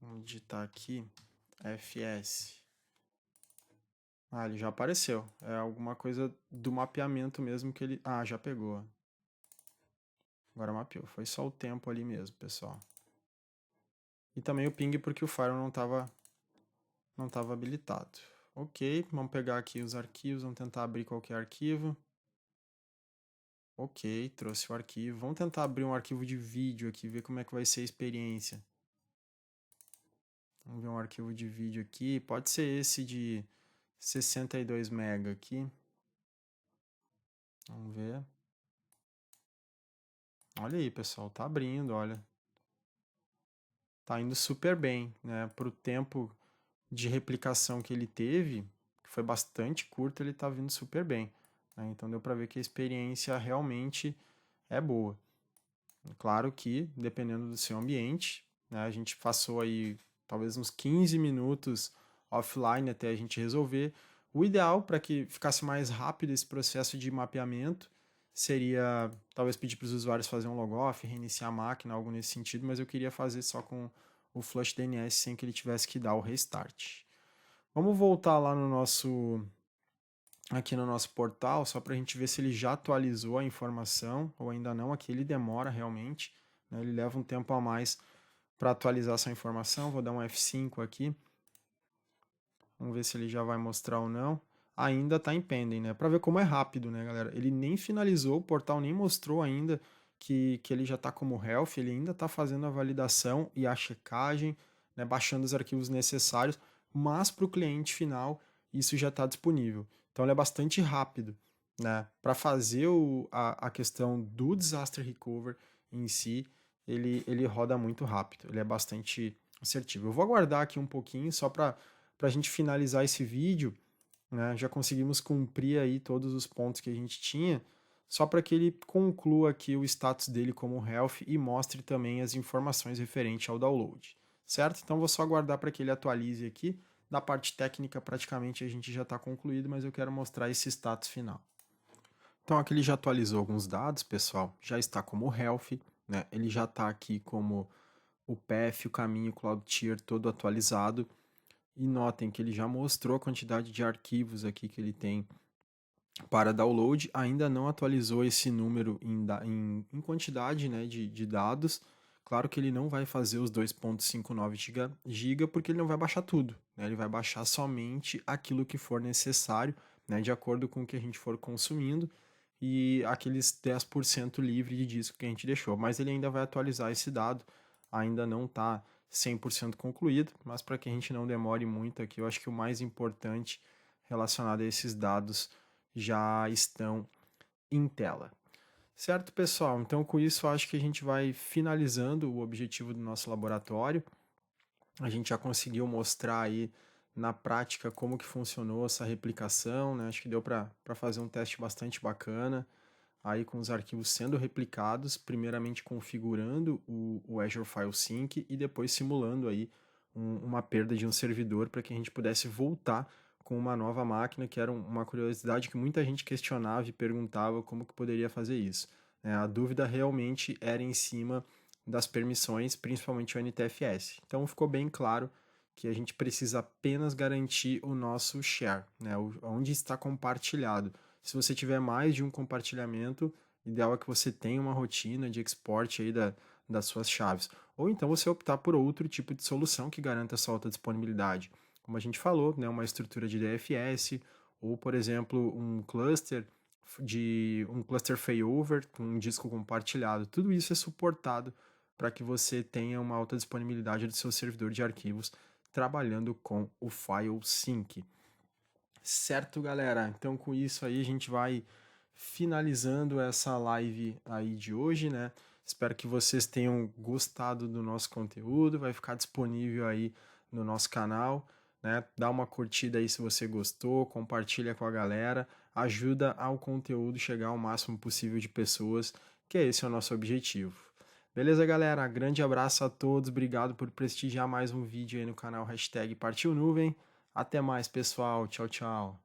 Vamos digitar aqui FS. Ah, ele já apareceu. É alguma coisa do mapeamento mesmo que ele... Ah, já pegou. Agora mapeou. Foi só o tempo ali mesmo, pessoal. E também o ping porque o firewall não estava habilitado. Ok, vamos pegar aqui os arquivos, vamos tentar abrir qualquer arquivo. Ok, trouxe o arquivo. Vamos tentar abrir um arquivo de vídeo aqui, ver como é que vai ser a experiência. Vamos ver um arquivo de vídeo aqui. Pode ser esse de 62 MB aqui. Vamos ver. Olha aí, pessoal, tá abrindo, olha. Tá indo super bem, né? Pro tempo de replicação que ele teve, que foi bastante curto, ele tá vindo super bem, né? Então deu para ver que a experiência realmente é boa. Claro que, dependendo do seu ambiente, né? A gente passou aí talvez uns 15 minutos offline até a gente resolver. O ideal para que ficasse mais rápido esse processo de mapeamento seria talvez pedir para os usuários fazer um logoff, reiniciar a máquina, algo nesse sentido, mas eu queria fazer só com o flush DNS sem que ele tivesse que dar o restart. Vamos voltar lá no nosso aqui no nosso portal, só para a gente ver se ele já atualizou a informação ou ainda não. Aqui ele demora realmente, né? Ele leva um tempo a mais para atualizar essa informação. Vou dar um F5 aqui. Vamos ver se ele já vai mostrar ou não. Ainda está em pending, né? Para ver como é rápido, né, galera? Ele nem finalizou, o portal nem mostrou ainda que ele já está como health, ele ainda está fazendo a validação e a checagem, né, baixando os arquivos necessários, mas para o cliente final isso já está disponível. Então ele é bastante rápido, né? Para fazer a questão do disaster recovery em si, ele roda muito rápido, ele é bastante assertivo. Eu vou aguardar aqui um pouquinho só para a gente finalizar esse vídeo, né? Já conseguimos cumprir aí todos os pontos que a gente tinha, só para que ele conclua aqui o status dele como health e mostre também as informações referentes ao download, certo? Então vou só aguardar para que ele atualize aqui. Da parte técnica praticamente a gente já está concluído, mas eu quero mostrar esse status final. Então aqui ele já atualizou alguns dados, pessoal, já está como health, né? Ele já está aqui como o path, o caminho Cloud Tier todo atualizado. E notem que ele já mostrou a quantidade de arquivos aqui que ele tem para download, ainda não atualizou esse número em quantidade, né, de dados. Claro que ele não vai fazer os 2.59 GB porque ele não vai baixar tudo, né? Ele vai baixar somente aquilo que for necessário, né, de acordo com o que a gente for consumindo e aqueles 10% livre de disco que a gente deixou. Mas ele ainda vai atualizar esse dado, ainda não está 100% concluído, mas para que a gente não demore muito aqui, eu acho que o mais importante relacionado a esses dados já estão em tela. Certo, pessoal? Então, com isso, acho que a gente vai finalizando o objetivo do nosso laboratório. A gente já conseguiu mostrar aí na prática como que funcionou essa replicação, né? Acho que deu para fazer um teste bastante bacana, aí com os arquivos sendo replicados, primeiramente configurando o Azure File Sync e depois simulando aí uma perda de um servidor para que a gente pudesse voltar com uma nova máquina, que era uma curiosidade que muita gente questionava e perguntava como que poderia fazer isso. A dúvida realmente era em cima das permissões, principalmente o NTFS. Então ficou bem claro que a gente precisa apenas garantir o nosso share, né, onde está compartilhado. Se você tiver mais de um compartilhamento, ideal é que você tenha uma rotina de export aí das suas chaves. Ou então você optar por outro tipo de solução que garanta essa alta disponibilidade. Como a gente falou, né, uma estrutura de DFS, ou por exemplo, um cluster failover com um disco compartilhado. Tudo isso é suportado para que você tenha uma alta disponibilidade do seu servidor de arquivos trabalhando com o File Sync. Certo, galera? Então, com isso aí, a gente vai finalizando essa live aí de hoje, né? Espero que vocês tenham gostado do nosso conteúdo. Vai ficar disponível aí no nosso canal, né? Dá uma curtida aí se você gostou, compartilha com a galera, ajuda ao conteúdo chegar ao máximo possível de pessoas, que esse é o nosso objetivo. Beleza, galera? Grande abraço a todos, obrigado por prestigiar mais um vídeo aí no canal Partiu Nuvem. Até mais, pessoal. Tchau, tchau.